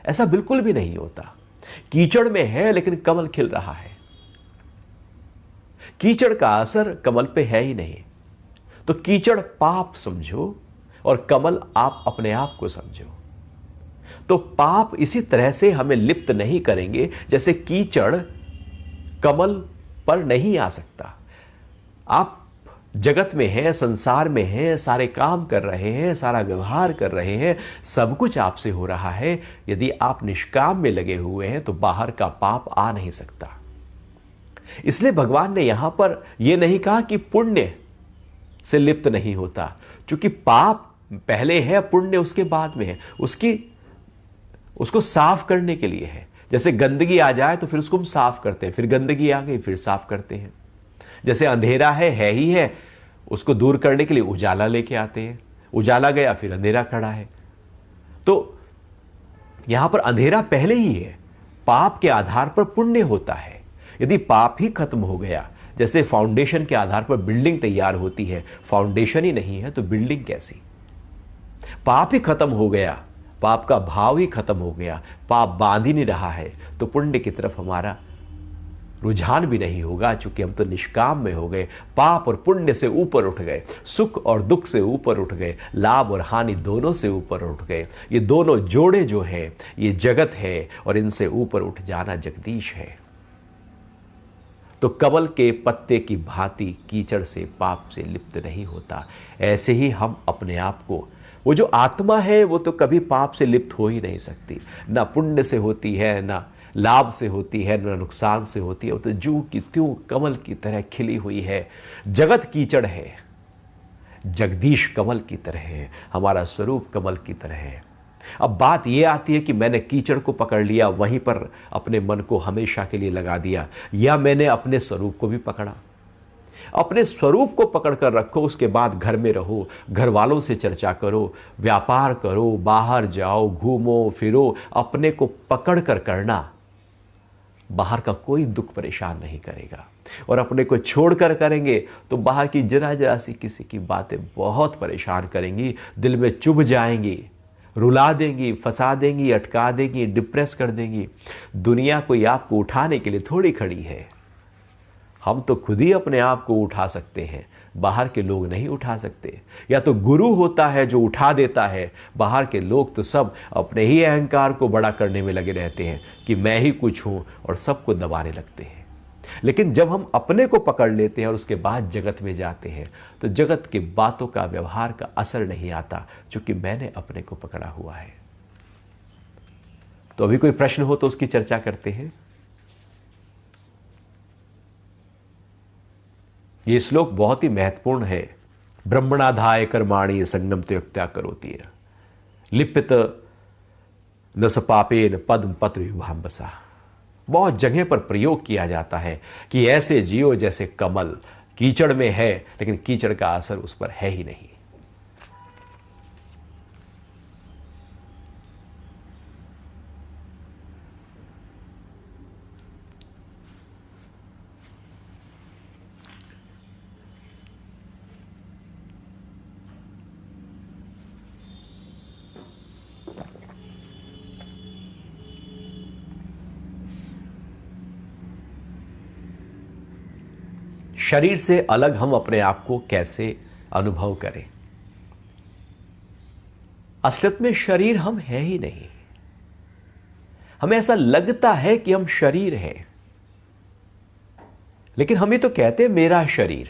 ऐसा बिल्कुल भी नहीं होता। कीचड़ में है लेकिन कमल खिल रहा है। कीचड़ का असर कमल पे है ही नहीं। तो कीचड़ पाप समझो और कमल आप अपने आप को समझो। तो पाप इसी तरह से हमें लिप्त नहीं करेंगे जैसे कीचड़ कमल पर नहीं आ सकता। आप जगत में हैं, संसार में हैं, सारे काम कर रहे हैं, सारा व्यवहार कर रहे हैं, सब कुछ आपसे हो रहा है। यदि आप निष्काम में लगे हुए हैं तो बाहर का पाप आ नहीं सकता। इसलिए भगवान ने यहां पर यह नहीं कहा कि पुण्य से लिप्त नहीं होता, क्योंकि पाप पहले है, पुण्य उसके बाद में है। उसको साफ करने के लिए है। जैसे गंदगी आ जाए तो फिर उसको हम साफ करते हैं, फिर गंदगी आ गई फिर साफ करते हैं। जैसे अंधेरा है ही है, उसको दूर करने के लिए उजाला लेके आते हैं, उजाला गया फिर अंधेरा खड़ा है। तो यहां पर अंधेरा पहले ही है, पाप के आधार पर पुण्य होता है। यदि पाप ही खत्म हो गया, जैसे फाउंडेशन के आधार पर बिल्डिंग तैयार होती है, फाउंडेशन ही नहीं है तो बिल्डिंग कैसी? पाप ही खत्म हो गया, पाप का भाव ही खत्म हो गया, पाप बांध ही नहीं रहा है, तो पुण्य की तरफ हमारा रुझान भी नहीं होगा, चूंकि हम तो निष्काम में हो गए। पाप और पुण्य से ऊपर उठ गए, सुख और दुख से ऊपर उठ गए, लाभ और हानि दोनों से ऊपर उठ गए। ये दोनों जोड़े जो है ये जगत है और इनसे ऊपर उठ जाना जगदीश है। तो कमल के पत्ते की भांति कीचड़ से, पाप से लिप्त नहीं होता। ऐसे ही हम अपने आप को, वो जो आत्मा है वो तो कभी पाप से लिप्त हो ही नहीं सकती, ना पुण्य से होती है, ना लाभ से होती है, ना नुकसान से होती है। वो तो जू की त्यों कमल की तरह खिली हुई है। जगत कीचड़ है, जगदीश कमल की तरह है, हमारा स्वरूप कमल की तरह है। अब बात यह आती है कि मैंने कीचड़ को पकड़ लिया, वहीं पर अपने मन को हमेशा के लिए लगा दिया, या मैंने अपने स्वरूप को भी पकड़ा। अपने स्वरूप को पकड़ कर रखो, उसके बाद घर में रहो, घर वालों से चर्चा करो, व्यापार करो, बाहर जाओ, घूमो फिरो, अपने को पकड़ कर करना। बाहर का कोई दुख परेशान नहीं करेगा। और अपने को छोड़कर करेंगे तो बाहर की जरा जरा सी किसी की बातें बहुत परेशान करेंगी, दिल में चुभ जाएंगी। रुला देंगी, फंसा देंगी, अटका देंगी, डिप्रेस कर देंगी। दुनिया कोई आपको उठाने के लिए थोड़ी खड़ी है। हम तो खुद ही अपने आप को उठा सकते हैं, बाहर के लोग नहीं उठा सकते। या तो गुरु होता है जो उठा देता है, बाहर के लोग तो सब अपने ही अहंकार को बड़ा करने में लगे रहते हैं कि मैं ही कुछ हूं और सबको दबाने लगते हैं। लेकिन जब हम अपने को पकड़ लेते हैं और उसके बाद जगत में जाते हैं तो जगत की बातों का, व्यवहार का असर नहीं आता, क्योंकि मैंने अपने को पकड़ा हुआ है। तो अभी कोई प्रश्न हो तो उसकी चर्चा करते हैं। यह श्लोक बहुत ही महत्वपूर्ण है। ब्रह्मणाधाय कर्माणि संगम त्यक्त्या करोति है, लिपित न स पापेन पद्म पत्र विभाम्बसा। बहुत जगह पर प्रयोग किया जाता है कि ऐसे जियो जैसे कमल कीचड़ में है, लेकिन कीचड़ का असर उस पर है ही नहीं। शरीर से अलग हम अपने आप को कैसे अनुभव करें? असलियत में शरीर हम है ही नहीं। हमें ऐसा लगता है कि हम शरीर हैं, लेकिन हम ही तो कहते हैं मेरा शरीर।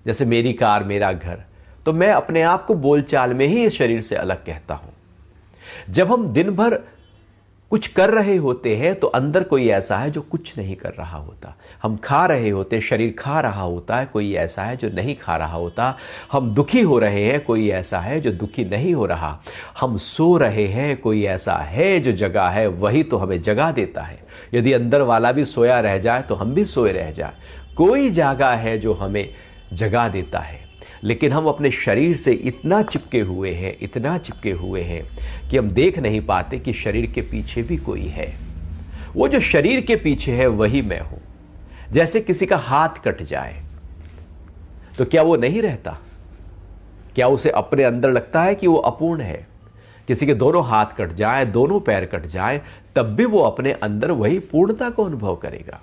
जैसे मेरी कार, मेरा घर, तो मैं अपने आप को बोलचाल में ही इस शरीर से अलग कहता हूं। जब हम दिन भर कुछ कर रहे होते हैं तो अंदर कोई ऐसा है जो कुछ नहीं कर रहा होता। हम खा रहे होते हैं, शरीर खा रहा होता है, कोई ऐसा है जो नहीं खा रहा होता। हम दुखी हो रहे हैं, कोई ऐसा है जो दुखी नहीं हो रहा। हम सो रहे हैं, कोई ऐसा है जो जगा है, वही तो हमें जगा देता है। यदि अंदर वाला भी सोया रह जाए तो हम भी सोए रह जाए। कोई जागा है जो हमें जगा देता है। लेकिन हम अपने शरीर से इतना चिपके हुए हैं, इतना चिपके हुए हैं कि हम देख नहीं पाते कि शरीर के पीछे भी कोई है। वो जो शरीर के पीछे है वही मैं हूं। जैसे किसी का हाथ कट जाए तो क्या वो नहीं रहता? क्या उसे अपने अंदर लगता है कि वो अपूर्ण है? किसी के दोनों हाथ कट जाए, दोनों पैर कट जाए, तब भी वो अपने अंदर वही पूर्णता को अनुभव करेगा।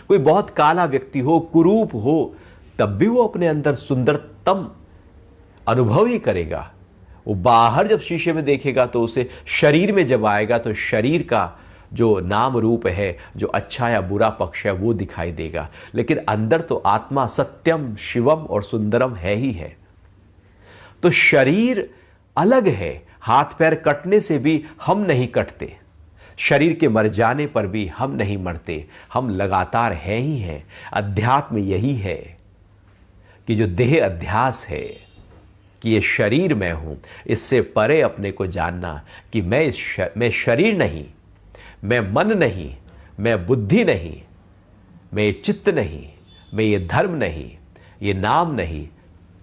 कोई बहुत काला व्यक्ति हो, कुरूप हो, तब भी वो अपने अंदर सुंदरतम अनुभव ही करेगा। वो बाहर जब शीशे में देखेगा तो उसे शरीर में जब आएगा तो शरीर का जो नाम रूप है, जो अच्छा या बुरा पक्ष है, वो दिखाई देगा। लेकिन अंदर तो आत्मा सत्यम, शिवम और सुंदरम है ही है। तो शरीर अलग है। हाथ पैर कटने से भी हम नहीं कटते, शरीर के मर जाने पर भी हम नहीं मरते। हम लगातार हैं ही हैं। अध्यात्म यही है कि जो देह अध्यास है कि ये शरीर मैं हूं, इससे परे अपने को जानना कि मैं शरीर नहीं, मैं मन नहीं, मैं बुद्धि नहीं, मैं ये चित्त नहीं, मैं ये धर्म नहीं, ये नाम नहीं,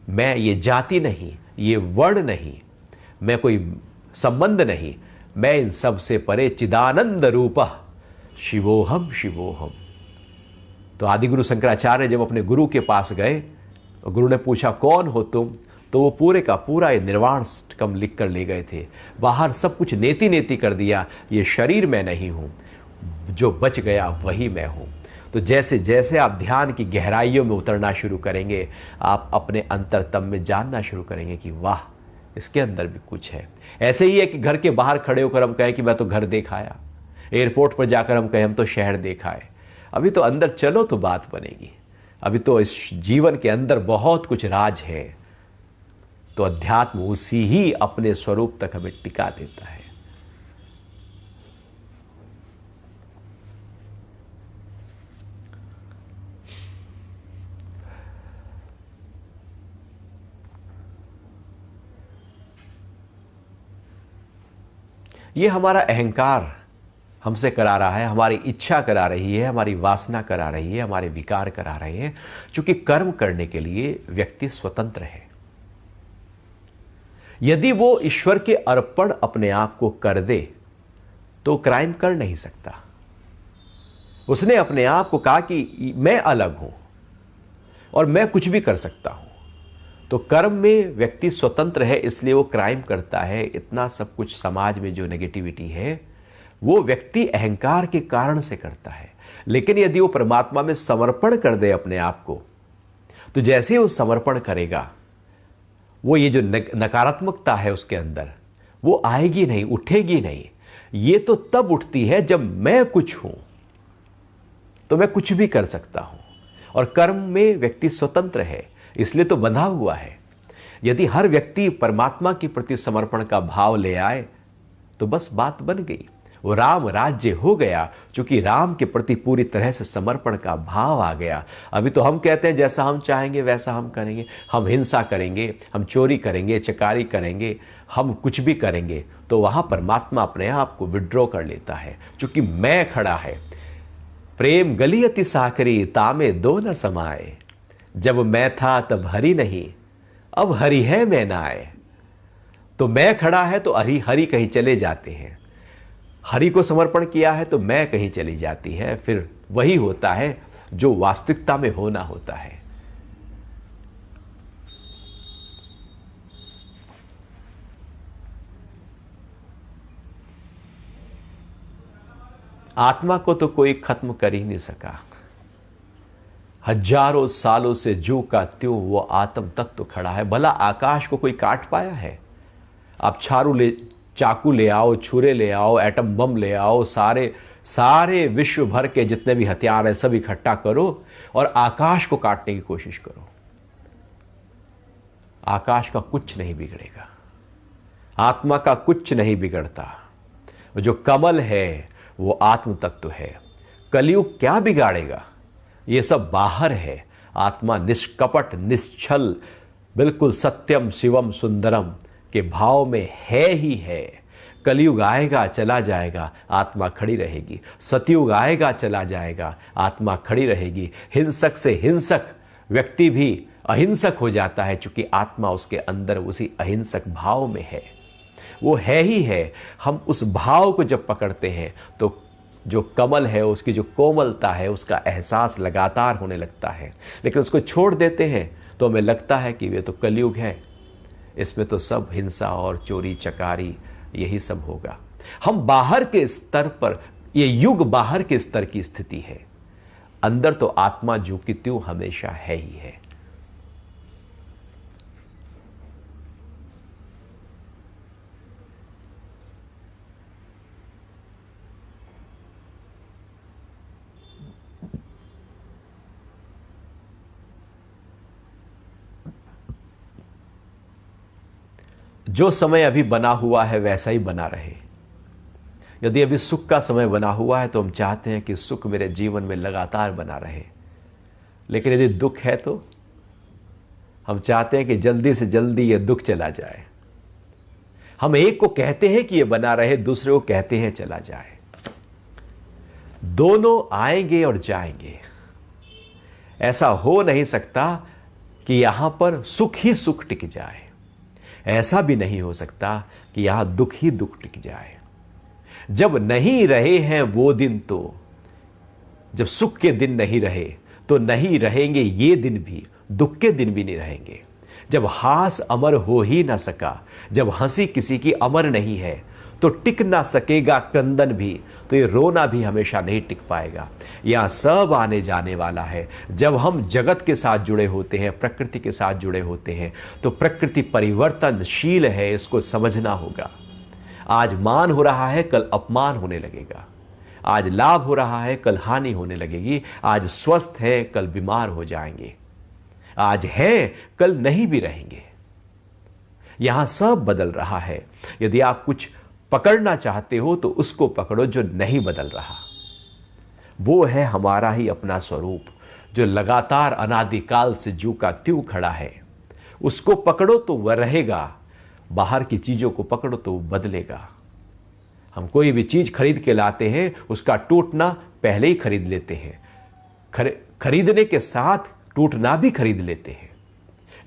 मैं ये जाति नहीं, ये वर्ण नहीं, मैं कोई संबंध नहीं, मैं इन सब से परे चिदानंद रूपः शिवोहम शिवोहम। तो आदिगुरु शंकराचार्य जब अपने गुरु के पास गए, गुरु ने पूछा कौन हो तुम, तो वो पूरे का पूरा ये निर्वाणकम लिख कर ले गए थे। बाहर सब कुछ नेति नेति कर दिया, ये शरीर मैं नहीं हूं, जो बच गया वही मैं हूं। तो जैसे जैसे आप ध्यान की गहराइयों में उतरना शुरू करेंगे, आप अपने अंतरतम में जानना शुरू करेंगे कि वाह, इसके अंदर भी कुछ है। ऐसे ही है कि घर के बाहर खड़े होकर हम कहें कि मैं तो घर देख आया, एयरपोर्ट पर जाकर हम कहें हम तो शहर देख आए। अभी तो अंदर चलो तो बात बनेगी। अभी तो इस जीवन के अंदर बहुत कुछ राज है। तो अध्यात्म उसी ही अपने स्वरूप तक हमें टिका देता है। ये हमारा अहंकार हमसे करा रहा है, हमारी इच्छा करा रही है, हमारी वासना करा रही है, हमारे विकार करा रहे हैं। क्योंकि कर्म करने के लिए व्यक्ति स्वतंत्र है। यदि वो ईश्वर के अर्पण अपने आप को कर दे तो क्राइम कर नहीं सकता। उसने अपने आप को कहा कि मैं अलग हूं और मैं कुछ भी कर सकता हूं। तो कर्म में व्यक्ति स्वतंत्र है, इसलिए वो क्राइम करता है। इतना सब कुछ समाज में जो नेगेटिविटी है वो व्यक्ति अहंकार के कारण से करता है। लेकिन यदि वो परमात्मा में समर्पण कर दे अपने आप को, तो जैसे ही वो समर्पण करेगा, वो ये जो नकारात्मकता है उसके अंदर वो आएगी नहीं, उठेगी नहीं। ये तो तब उठती है जब मैं कुछ हूं तो मैं कुछ भी कर सकता हूं। और कर्म में व्यक्ति स्वतंत्र है, इसलिए तो बंधा हुआ है। यदि हर व्यक्ति परमात्मा के प्रति समर्पण का भाव ले आए तो बस बात बन गई, वो राम राज्य हो गया। क्योंकि राम के प्रति पूरी तरह से समर्पण का भाव आ गया। अभी तो हम कहते हैं जैसा हम चाहेंगे वैसा हम करेंगे, हम हिंसा करेंगे, हम चोरी करेंगे, चकारी करेंगे, हम कुछ भी करेंगे। तो वहां परमात्मा अपने आप को विड्रॉ कर लेता है, क्योंकि मैं खड़ा है। प्रेम गली अति साकरी तामे दो न समाए, जब मैं था तब हरि नहीं, अब हरि है मैं ना आए। तो मैं खड़ा है तो हरि हरि कहीं चले जाते हैं, हरि को समर्पण किया है तो मैं कहीं चली जाती है। फिर वही होता है जो वास्तविकता में होना होता है। आत्मा को तो कोई खत्म कर ही नहीं सका। हजारों सालों से जो का त्यों वो आत्म तत्व खड़ा है। भला आकाश को कोई काट पाया है? आप चाकू ले आओ, छुरे ले आओ, एटम बम ले आओ, सारे विश्व भर के जितने भी हथियार हैं सब इकट्ठा करो और आकाश को काटने की कोशिश करो, आकाश का कुछ नहीं बिगड़ेगा, आत्मा का कुछ नहीं बिगड़ता। जो कमल है वो आत्म तत्व है। कलयुग क्या बिगाड़ेगा? ये सब बाहर है। आत्मा निष्कपट, निश्छल, बिल्कुल सत्यम शिवम सुंदरम के भाव में है ही है। कलयुग आएगा चला जाएगा, आत्मा खड़ी रहेगी। सतयुग आएगा चला जाएगा, आत्मा खड़ी रहेगी। हिंसक से हिंसक व्यक्ति भी अहिंसक हो जाता है, क्योंकि आत्मा उसके अंदर उसी अहिंसक भाव में है, वो है ही है। हम उस भाव को जब पकड़ते हैं तो जो कमल है, उसकी जो कोमलता है, उसका एहसास लगातार होने लगता है। लेकिन उसको छोड़ देते हैं तो हमें लगता है कि ये तो कलयुग है, इसमें तो सब हिंसा और चोरी चकारी यही सब होगा। हम बाहर के स्तर पर, ये युग बाहर के स्तर की स्थिति है। अंदर तो आत्मा जो कि त्यों हमेशा है ही है। जो समय अभी बना हुआ है वैसा ही बना रहे। यदि अभी सुख का समय बना हुआ है तो हम चाहते हैं कि सुख मेरे जीवन में लगातार बना रहे। लेकिन यदि दुख है तो हम चाहते हैं कि जल्दी से जल्दी ये दुख चला जाए। हम एक को कहते हैं कि ये बना रहे, दूसरे को कहते हैं चला जाए। दोनों आएंगे और जाएंगे। ऐसा हो नहीं सकता कि यहां पर सुख ही सुख टिक जाए, ऐसा भी नहीं हो सकता कि यहां दुख ही दुख टिक जाए। जब नहीं रहे हैं वो दिन, तो जब सुख के दिन नहीं रहे तो नहीं रहेंगे ये दिन भी, दुख के दिन भी नहीं रहेंगे। जब हास अमर हो ही ना सका, जब हंसी किसी की अमर नहीं है, तो टिक ना सकेगा क्रंदन भी, तो ये रोना भी हमेशा नहीं टिक पाएगा। यहां सब आने जाने वाला है। जब हम जगत के साथ जुड़े होते हैं, प्रकृति के साथ जुड़े होते हैं, तो प्रकृति परिवर्तनशील है, इसको समझना होगा। आज मान हो रहा है, कल अपमान होने लगेगा। आज लाभ हो रहा है, कल हानि होने लगेगी। आज स्वस्थ है, कल बीमार हो जाएंगे। आज है, कल नहीं भी रहेंगे। यहां सब बदल रहा है। यदि आप कुछ पकड़ना चाहते हो तो उसको पकड़ो जो नहीं बदल रहा। वो है हमारा ही अपना स्वरूप, जो लगातार अनादिकाल से जू का त्यों खड़ा है। उसको पकड़ो तो वह रहेगा, बाहर की चीजों को पकड़ो तो वह बदलेगा। हम कोई भी चीज खरीद के लाते हैं, उसका टूटना पहले ही खरीद लेते हैं। खरीदने के साथ टूटना भी खरीद लेते हैं।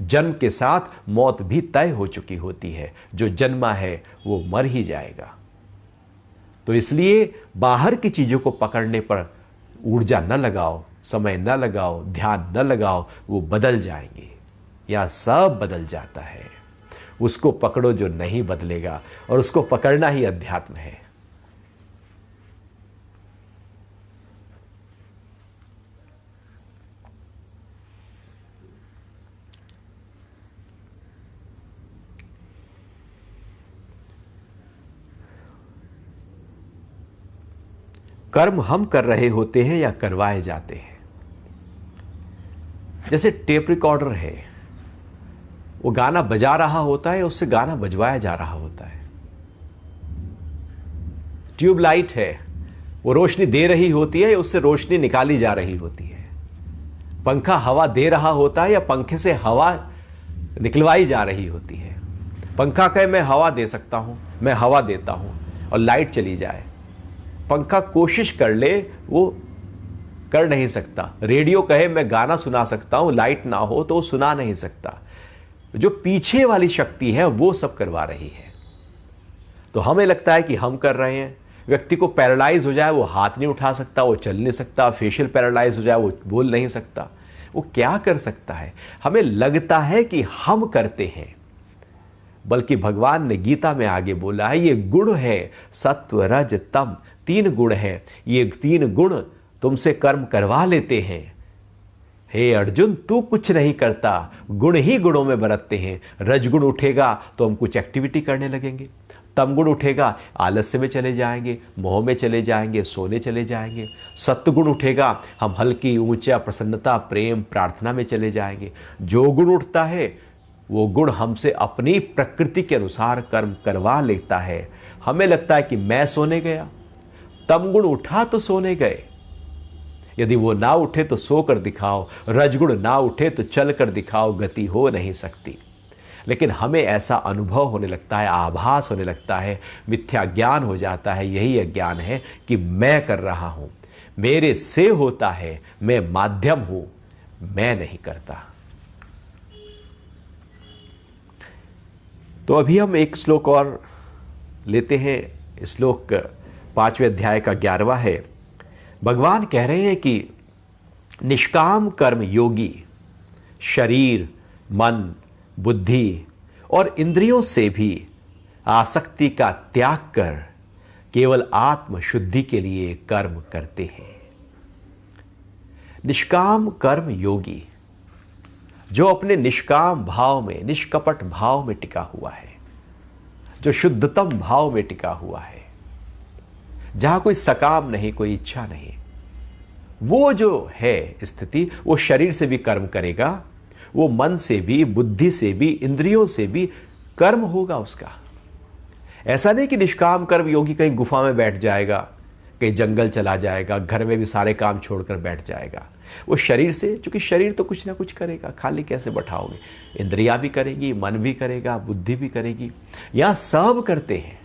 जन्म के साथ मौत भी तय हो चुकी होती है। जो जन्मा है वो मर ही जाएगा। तो इसलिए बाहर की चीजों को पकड़ने पर ऊर्जा न लगाओ, समय न लगाओ, ध्यान न लगाओ, वो बदल जाएंगे। यहां सब बदल जाता है। उसको पकड़ो जो नहीं बदलेगा, और उसको पकड़ना ही अध्यात्म है। कर्म हम कर रहे होते हैं या करवाए जाते हैं। जैसे टेप रिकॉर्डर है, वो गाना बजा रहा होता है, उससे गाना बजवाया जा रहा होता है। ट्यूबलाइट है, वो रोशनी दे रही होती है, उससे रोशनी निकाली जा रही होती है। पंखा हवा दे रहा होता है या पंखे से हवा निकलवाई जा रही होती है। पंखा कहे मैं हवा दे सकता हूं, मैं हवा देता हूं, और लाइट चली जाए। पंखा कोशिश कर ले, वो कर नहीं सकता। रेडियो कहे मैं गाना सुना सकता हूं, लाइट ना हो तो वो सुना नहीं सकता। जो पीछे वाली शक्ति है वो सब करवा रही है। तो हमें लगता है कि हम कर रहे हैं। व्यक्ति को पैरालाइज हो जाए, वो हाथ नहीं उठा सकता, वो चल नहीं सकता। फेशियल पैरालाइज हो जाए, वो बोल नहीं सकता। वो क्या कर सकता है? हमें लगता है कि हम करते हैं, बल्कि भगवान ने गीता में आगे बोला है, ये गुण है सत्व रज तम, 3 गुण है। ये 3 गुण तुमसे कर्म करवा लेते हैं। हे अर्जुन, तू कुछ नहीं करता, गुण ही गुणों में बरतते हैं। रजगुण उठेगा तो हम कुछ एक्टिविटी करने लगेंगे। तमगुण उठेगा, आलस्य में चले जाएंगे, मोह में चले जाएंगे, सोने चले जाएंगे। सत्वगुण उठेगा, हम हल्की ऊंचा प्रसन्नता, प्रेम, प्रार्थना में चले जाएंगे। जो गुण उठता है वो गुण हमसे अपनी प्रकृति के अनुसार कर्म करवा लेता है। हमें लगता है कि मैं सोने गया, तमगुण उठा तो सोने गए। यदि वो ना उठे तो सोकर दिखाओ, रजगुण ना उठे तो चलकर दिखाओ, गति हो नहीं सकती। लेकिन हमें ऐसा अनुभव होने लगता है, आभास होने लगता है, मिथ्या ज्ञान हो जाता है। यही अज्ञान है कि मैं कर रहा हूं, मेरे से होता है, मैं माध्यम हूं, मैं नहीं करता। तो अभी हम एक श्लोक और लेते हैं। श्लोक 5वें अध्याय का 11वां है। भगवान कह रहे हैं कि निष्काम कर्म योगी शरीर, मन, बुद्धि और इंद्रियों से भी आसक्ति का त्याग कर केवल आत्म शुद्धि के लिए कर्म करते हैं। निष्काम कर्म योगी, जो अपने निष्काम भाव में, निष्कपट भाव में टिका हुआ है, जो शुद्धतम भाव में टिका हुआ है, जहां कोई सकाम नहीं, कोई इच्छा नहीं, वो जो है स्थिति, वो शरीर से भी कर्म करेगा, वो मन से भी, बुद्धि से भी, इंद्रियों से भी कर्म होगा उसका। ऐसा नहीं कि निष्काम कर्म योगी कहीं गुफा में बैठ जाएगा, कहीं जंगल चला जाएगा, घर में भी सारे काम छोड़कर बैठ जाएगा। वो शरीर से, क्योंकि शरीर तो कुछ ना कुछ करेगा, खाली कैसे बैठाओगे? इंद्रियां भी करेगी, मन भी करेगा, बुद्धि भी करेगी। यहां सब करते हैं।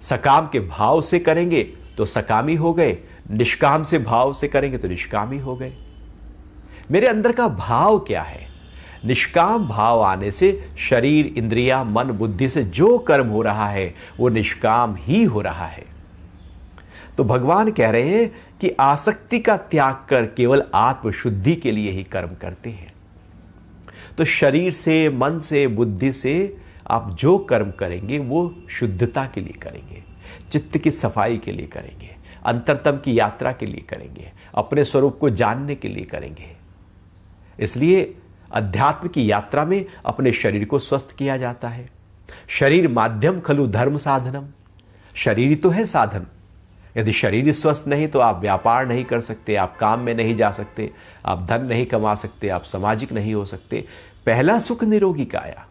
सकाम के भाव से करेंगे तो सकामी हो गए, निष्काम से भाव से करेंगे तो निष्कामी हो गए। मेरे अंदर का भाव क्या है? निष्काम भाव आने से शरीर, इंद्रिया, मन, बुद्धि से जो कर्म हो रहा है वो निष्काम ही हो रहा है। तो भगवान कह रहे हैं कि आसक्ति का त्याग कर केवल आत्मशुद्धि के लिए ही कर्म करते हैं। तो शरीर से, मन से, बुद्धि से आप जो कर्म करेंगे वो शुद्धता के लिए करेंगे, चित्त की सफाई के लिए करेंगे, अंतरतम की यात्रा के लिए करेंगे, अपने स्वरूप को जानने के लिए करेंगे। इसलिए अध्यात्म की यात्रा में अपने शरीर को स्वस्थ किया जाता है। शरीर माध्यम खलु धर्म साधनम, शरीर ही तो है साधन। यदि शरीर स्वस्थ नहीं तो आप व्यापार नहीं कर सकते, आप काम में नहीं जा सकते, आप धन नहीं कमा सकते, आप सामाजिक नहीं हो सकते। पहला सुख निरोगी काया।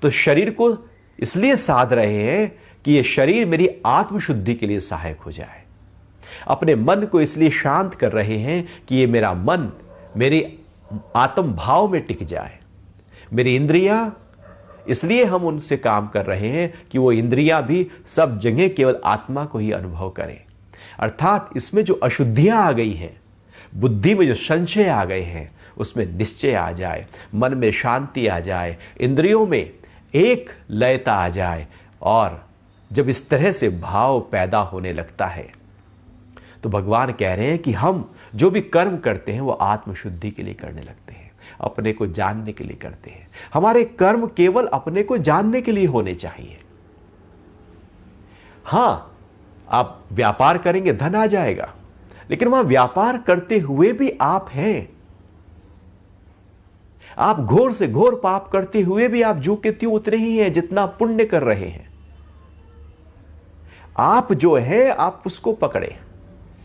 तो शरीर को इसलिए साध रहे हैं कि यह शरीर मेरी आत्मशुद्धि के लिए सहायक हो जाए। अपने मन को इसलिए शांत कर रहे हैं कि यह मेरा मन मेरे आत्म भाव में टिक जाए। मेरी इंद्रियां, इसलिए हम उनसे काम कर रहे हैं कि वो इंद्रियां भी सब जगह केवल आत्मा को ही अनुभव करें। अर्थात इसमें जो अशुद्धियां आ गई हैं, बुद्धि में जो संशय आ गए हैं, उसमें निश्चय आ जाए, मन में शांति आ जाए, इंद्रियों में एक लयता आ जाए। और जब इस तरह से भाव पैदा होने लगता है तो भगवान कह रहे हैं कि हम जो भी कर्म करते हैं वो आत्मशुद्धि के लिए करने लगते हैं। अपने को जानने के लिए करते हैं। हमारे कर्म केवल अपने को जानने के लिए होने चाहिए। हां, आप व्यापार करेंगे, धन आ जाएगा, लेकिन वहां व्यापार करते हुए भी आप हैं। आप घोर से घोर पाप करते हुए भी आप जो के त्यों उतने ही हैं जितना पुण्य कर रहे हैं। आप जो है आप उसको पकड़े।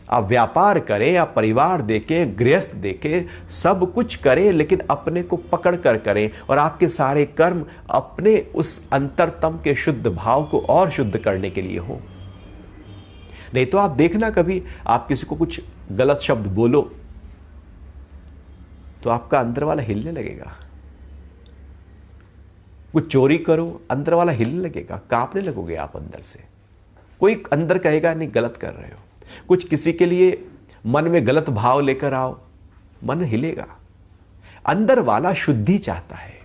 आप व्यापार करें, आप परिवार देखें, गृहस्थ देखें, सब कुछ करें, लेकिन अपने को पकड़ कर करें और आपके सारे कर्म अपने उस अंतरतम के शुद्ध भाव को और शुद्ध करने के लिए हो। नहीं तो आप देखना, कभी आप किसी को कुछ गलत शब्द बोलो तो आपका अंदर वाला हिलने लगेगा। कुछ चोरी करो, अंदर वाला हिलने लगेगा, कांपने लगोगे आप अंदर से। कोई अंदर कहेगा नहीं गलत कर रहे हो। कुछ किसी के लिए मन में गलत भाव लेकर आओ, मन हिलेगा। अंदर वाला शुद्धि चाहता है,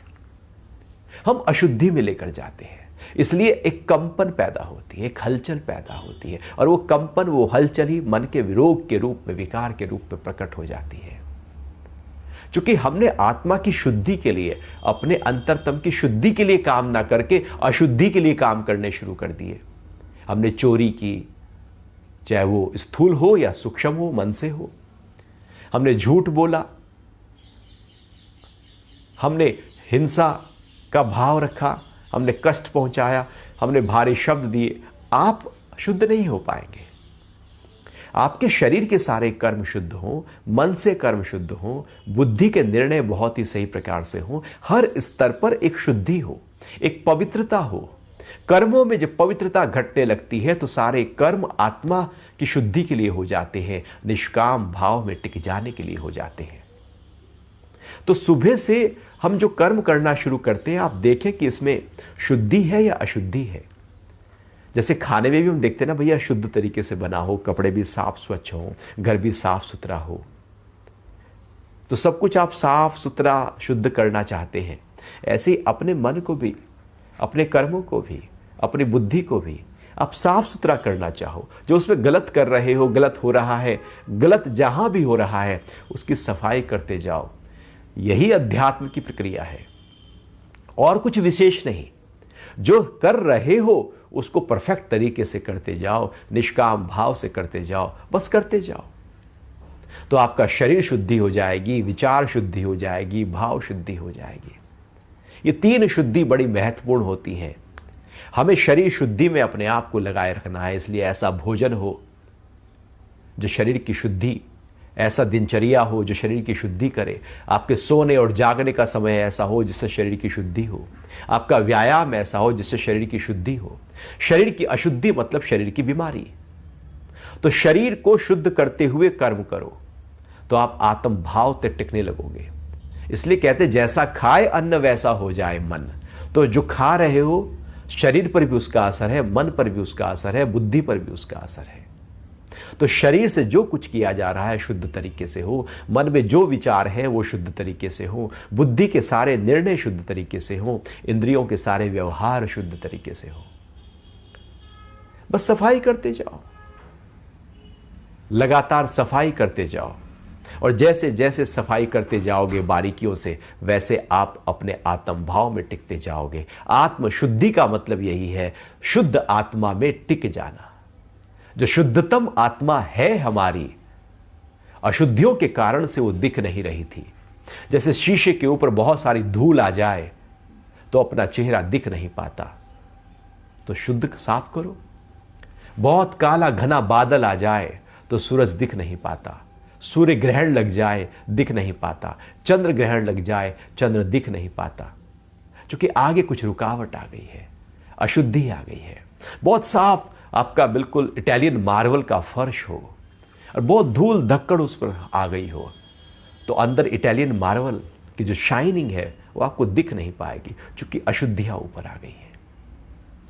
हम अशुद्धि में लेकर जाते हैं, इसलिए एक कंपन पैदा होती है, एक हलचल पैदा होती है, और वो कंपन, वो हलचल ही मन के विरोग के रूप में, विकार के रूप में प्रकट हो जाती है। क्योंकि हमने आत्मा की शुद्धि के लिए, अपने अंतरतम की शुद्धि के लिए काम ना करके अशुद्धि के लिए काम करने शुरू कर दिए। हमने चोरी की, चाहे वो स्थूल हो या सूक्ष्म हो, मन से हो। हमने झूठ बोला, हमने हिंसा का भाव रखा, हमने कष्ट पहुंचाया, हमने भारी शब्द दिए। आप शुद्ध नहीं हो पाएंगे। आपके शरीर के सारे कर्म शुद्ध हों, मन से कर्म शुद्ध हों, बुद्धि के निर्णय बहुत ही सही प्रकार से हों, हर स्तर पर एक शुद्धि हो, एक पवित्रता हो। कर्मों में जब पवित्रता घटने लगती है तो सारे कर्म आत्मा की शुद्धि के लिए हो जाते हैं, निष्काम भाव में टिक जाने के लिए हो जाते हैं। तो सुबह से हम जो कर्म करना शुरू करते हैं, आप देखें कि इसमें शुद्धि है या अशुद्धि है। जैसे खाने में भी हम देखते हैं ना, भैया शुद्ध तरीके से बना हो, कपड़े भी साफ स्वच्छ हो, घर भी साफ सुथरा हो, तो सब कुछ आप साफ सुथरा शुद्ध करना चाहते हैं। ऐसे ही अपने मन को भी, अपने कर्मों को भी, अपनी बुद्धि को भी आप साफ सुथरा करना चाहो। जो उसमें गलत कर रहे हो, गलत हो रहा है, गलत जहां भी हो रहा है, उसकी सफाई करते जाओ। यही अध्यात्म की प्रक्रिया है, और कुछ विशेष नहीं। जो कर रहे हो उसको परफेक्ट तरीके से करते जाओ, निष्काम भाव से करते जाओ, बस करते जाओ। तो आपका शरीर शुद्धि हो जाएगी, विचार शुद्धि हो जाएगी, भाव शुद्धि हो जाएगी। ये तीन शुद्धि बड़ी महत्वपूर्ण होती हैं। हमें शरीर शुद्धि में अपने आप को लगाए रखना है, इसलिए ऐसा भोजन हो जो शरीर की शुद्धि, ऐसा दिनचर्या हो जो शरीर की शुद्धि करे। आपके सोने और जागने का समय ऐसा हो जिससे शरीर की शुद्धि हो। आपका व्यायाम ऐसा हो जिससे शरीर की शुद्धि हो। शरीर की अशुद्धि मतलब शरीर की बीमारी। तो शरीर को शुद्ध करते हुए कर्म करो तो आप आत्म भाव तक टिकने लगोगे। इसलिए कहते जैसा खाए अन्न वैसा हो जाए मन। तो जो खा रहे हो, शरीर पर भी उसका असर है, मन पर भी उसका असर है, बुद्धि पर भी उसका असर है। तो शरीर से जो कुछ किया जा रहा है शुद्ध तरीके से हो, मन में जो विचार है वो शुद्ध तरीके से हो, बुद्धि के सारे निर्णय शुद्ध तरीके से हो, इंद्रियों के सारे व्यवहार शुद्ध तरीके से हो। बस सफाई करते जाओ, लगातार सफाई करते जाओ, और जैसे जैसे सफाई करते जाओगे बारीकियों से, वैसे आप अपने आत्म भाव में टिकते जाओगे। आत्म शुद्धि का मतलब यही है, शुद्ध आत्मा में टिक जाना। जो शुद्धतम आत्मा है हमारी, अशुद्धियों के कारण से वो दिख नहीं रही थी। जैसे शीशे के ऊपर बहुत सारी धूल आ जाए तो अपना चेहरा दिख नहीं पाता, तो शुद्ध साफ करो। बहुत काला घना बादल आ जाए तो सूरज दिख नहीं पाता, सूर्य ग्रहण लग जाए दिख नहीं पाता, चंद्र ग्रहण लग जाए चंद्र दिख नहीं पाता, क्योंकि आगे कुछ रुकावट आ गई है, अशुद्धि आ गई है। बहुत साफ आपका बिल्कुल इटालियन मार्बल का फर्श हो और बहुत धूल धक्कड़ उस पर आ गई हो, तो अंदर इटालियन मार्बल की जो शाइनिंग है वो आपको दिख नहीं पाएगी, क्योंकि अशुद्धियां ऊपर आ गई है।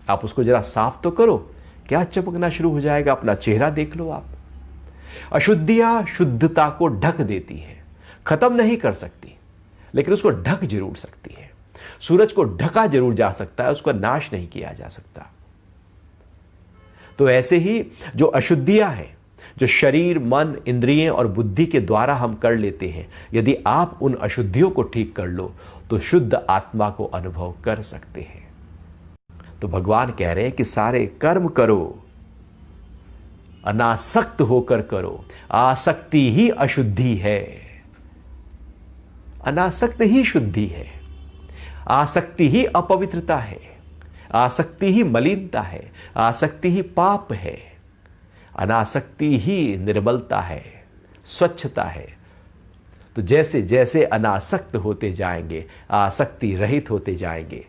आप उसको जरा साफ तो करो, क्या चमकना शुरू हो जाएगा। अपना चेहरा देख लो आप। अशुद्धियां शुद्धता को ढक देती है, खत्म नहीं कर सकती, लेकिन उसको ढक जरूर सकती है। सूरज को ढका जरूर जा सकता है, उसका नाश नहीं किया जा सकता। तो ऐसे ही जो अशुद्धियां हैं, जो शरीर, मन, इंद्रियें और बुद्धि के द्वारा हम कर लेते हैं, यदि आप उन अशुद्धियों को ठीक कर लो तो शुद्ध आत्मा को अनुभव कर सकते हैं। तो भगवान कह रहे हैं कि सारे कर्म करो, अनासक्त होकर करो। आसक्ति ही अशुद्धि है, अनासक्त ही शुद्धि है। आसक्ति ही अपवित्रता है, आसक्ति ही मलिनता है, आसक्ति ही पाप है, अनासक्ति ही निर्मलता है, स्वच्छता है। तो जैसे जैसे अनासक्त होते जाएंगे, आसक्ति रहित होते जाएंगे,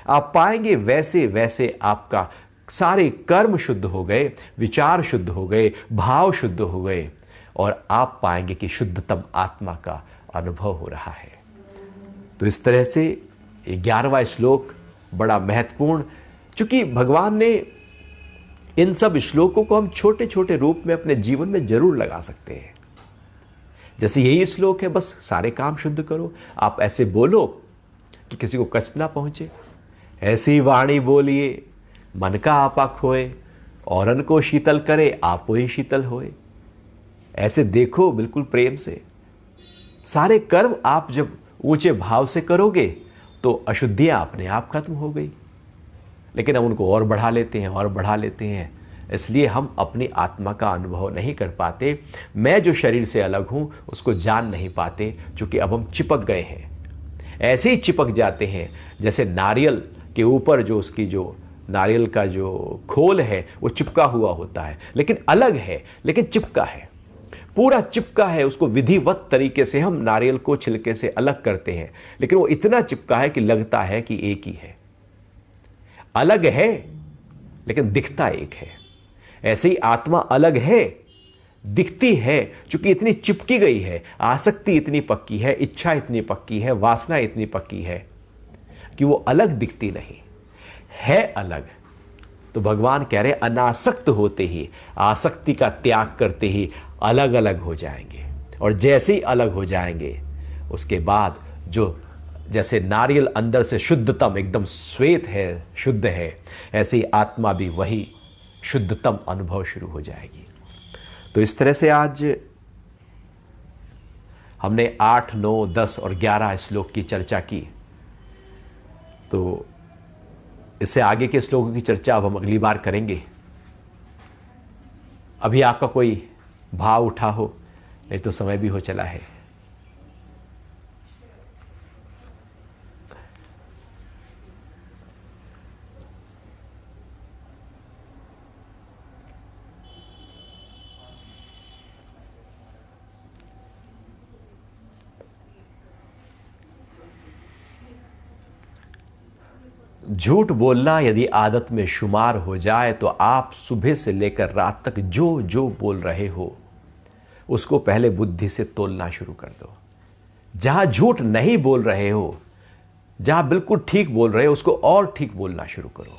आप पाएंगे वैसे वैसे आपका सारे कर्म शुद्ध हो गए, विचार शुद्ध हो गए, भाव शुद्ध हो गए, और आप पाएंगे कि शुद्धतम आत्मा का अनुभव हो रहा है। तो इस तरह से 11वां श्लोक बड़ा महत्वपूर्ण, चूंकि भगवान ने इन सब श्लोकों को हम छोटे छोटे रूप में अपने जीवन में जरूर लगा सकते हैं। जैसे यही श्लोक है, बस सारे काम शुद्ध करो। आप ऐसे बोलो कि किसी को कष्ट ना पहुंचे, ऐसी वाणी बोलिए मन का आपा खोए, औरन को शीतल करे आपो ही शीतल होए। ऐसे देखो बिल्कुल प्रेम से। सारे कर्म आप जब ऊंचे भाव से करोगे तो अशुद्धियां अपने आप खत्म हो गई। लेकिन हम उनको और बढ़ा लेते हैं और बढ़ा लेते हैं, इसलिए हम अपनी आत्मा का अनुभव नहीं कर पाते। मैं जो शरीर से अलग हूं उसको जान नहीं पाते, क्योंकि अब हम चिपक गए हैं। ऐसे ही चिपक जाते हैं जैसे नारियल के ऊपर जो उसकी जो नारियल का जो खोल है वो चिपका हुआ होता है, लेकिन अलग है, लेकिन चिपका है, पूरा चिपका है। उसको विधिवत तरीके से हम नारियल को छिलके से अलग करते हैं, लेकिन वो इतना चिपका है कि लगता है कि एक ही है। अलग है लेकिन दिखता एक है। ऐसे ही आत्मा अलग है, दिखती है, क्योंकि इतनी चिपकी गई है, आसक्ति इतनी पक्की है, इच्छा इतनी पक्की है, वासना इतनी पक्की है कि वो अलग दिखती नहीं है, अलग। तो भगवान कह रहे अनासक्त होते ही, आसक्ति का त्याग करते ही अलग अलग हो जाएंगे। और जैसे ही अलग हो जाएंगे उसके बाद जो जैसे नारियल अंदर से शुद्धतम एकदम श्वेत है, शुद्ध है, ऐसे ही आत्मा भी वही शुद्धतम अनुभव शुरू हो जाएगी। तो इस तरह से आज हमने 8, 9, 10 और 11 श्लोक की चर्चा की। तो इससे आगे के श्लोकों की चर्चा अब हम अगली बार करेंगे। अभी आपका कोई भाव उठा हो, नहीं तो समय भी हो चला है। झूठ बोलना यदि आदत में शुमार हो जाए तो आप सुबह से लेकर रात तक जो जो बोल रहे हो उसको पहले बुद्धि से तोलना शुरू कर दो। जहां झूठ नहीं बोल रहे हो, जहां बिल्कुल ठीक बोल रहे हो, उसको और ठीक बोलना शुरू करो,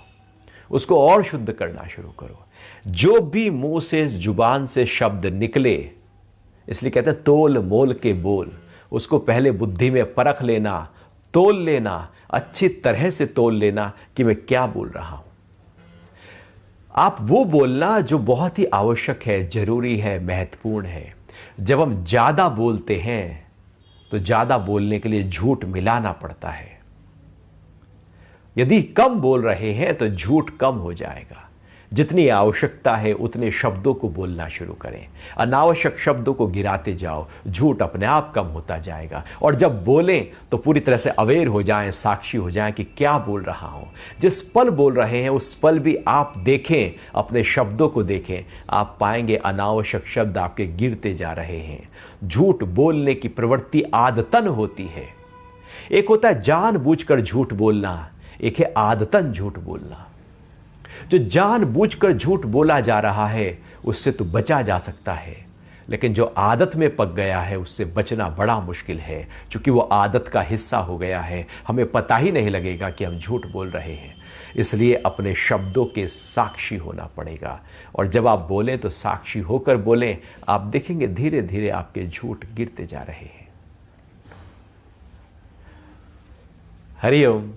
उसको और शुद्ध करना शुरू करो। जो भी मुंह से, जुबान से शब्द निकले, इसलिए कहते हैं तोल मोल के बोल, उसको पहले बुद्धि में परख लेना, तोल लेना, अच्छी तरह से तोल लेना कि मैं क्या बोल रहा हूं। आप वो बोलना जो बहुत ही आवश्यक है, जरूरी है, महत्वपूर्ण है। जब हम ज्यादा बोलते हैं तो ज्यादा बोलने के लिए झूठ मिलाना पड़ता है। यदि कम बोल रहे हैं तो झूठ कम हो जाएगा। जितनी आवश्यकता है उतने शब्दों को बोलना शुरू करें, अनावश्यक शब्दों को गिराते जाओ, झूठ अपने आप कम होता जाएगा। और जब बोलें तो पूरी तरह से अवेयर हो जाएं, साक्षी हो जाएं कि क्या बोल रहा हूं। जिस पल बोल रहे हैं उस पल भी आप देखें, अपने शब्दों को देखें, आप पाएंगे अनावश्यक शब्द आपके गिरते जा रहे हैं। झूठ बोलने की प्रवृत्ति आदतन होती है। एक होता है जानबूझकर झूठ बोलना, एक है आदतन झूठ बोलना। जो जानबूझकर झूठ बोला जा रहा है उससे तो बचा जा सकता है, लेकिन जो आदत में पक गया है उससे बचना बड़ा मुश्किल है, क्योंकि वो आदत का हिस्सा हो गया है। हमें पता ही नहीं लगेगा कि हम झूठ बोल रहे हैं। इसलिए अपने शब्दों के साक्षी होना पड़ेगा। और जब आप बोलें तो साक्षी होकर बोलें। आप देखेंगे धीरे धीरे आपके झूठ गिरते जा रहे हैं। हरि ओम।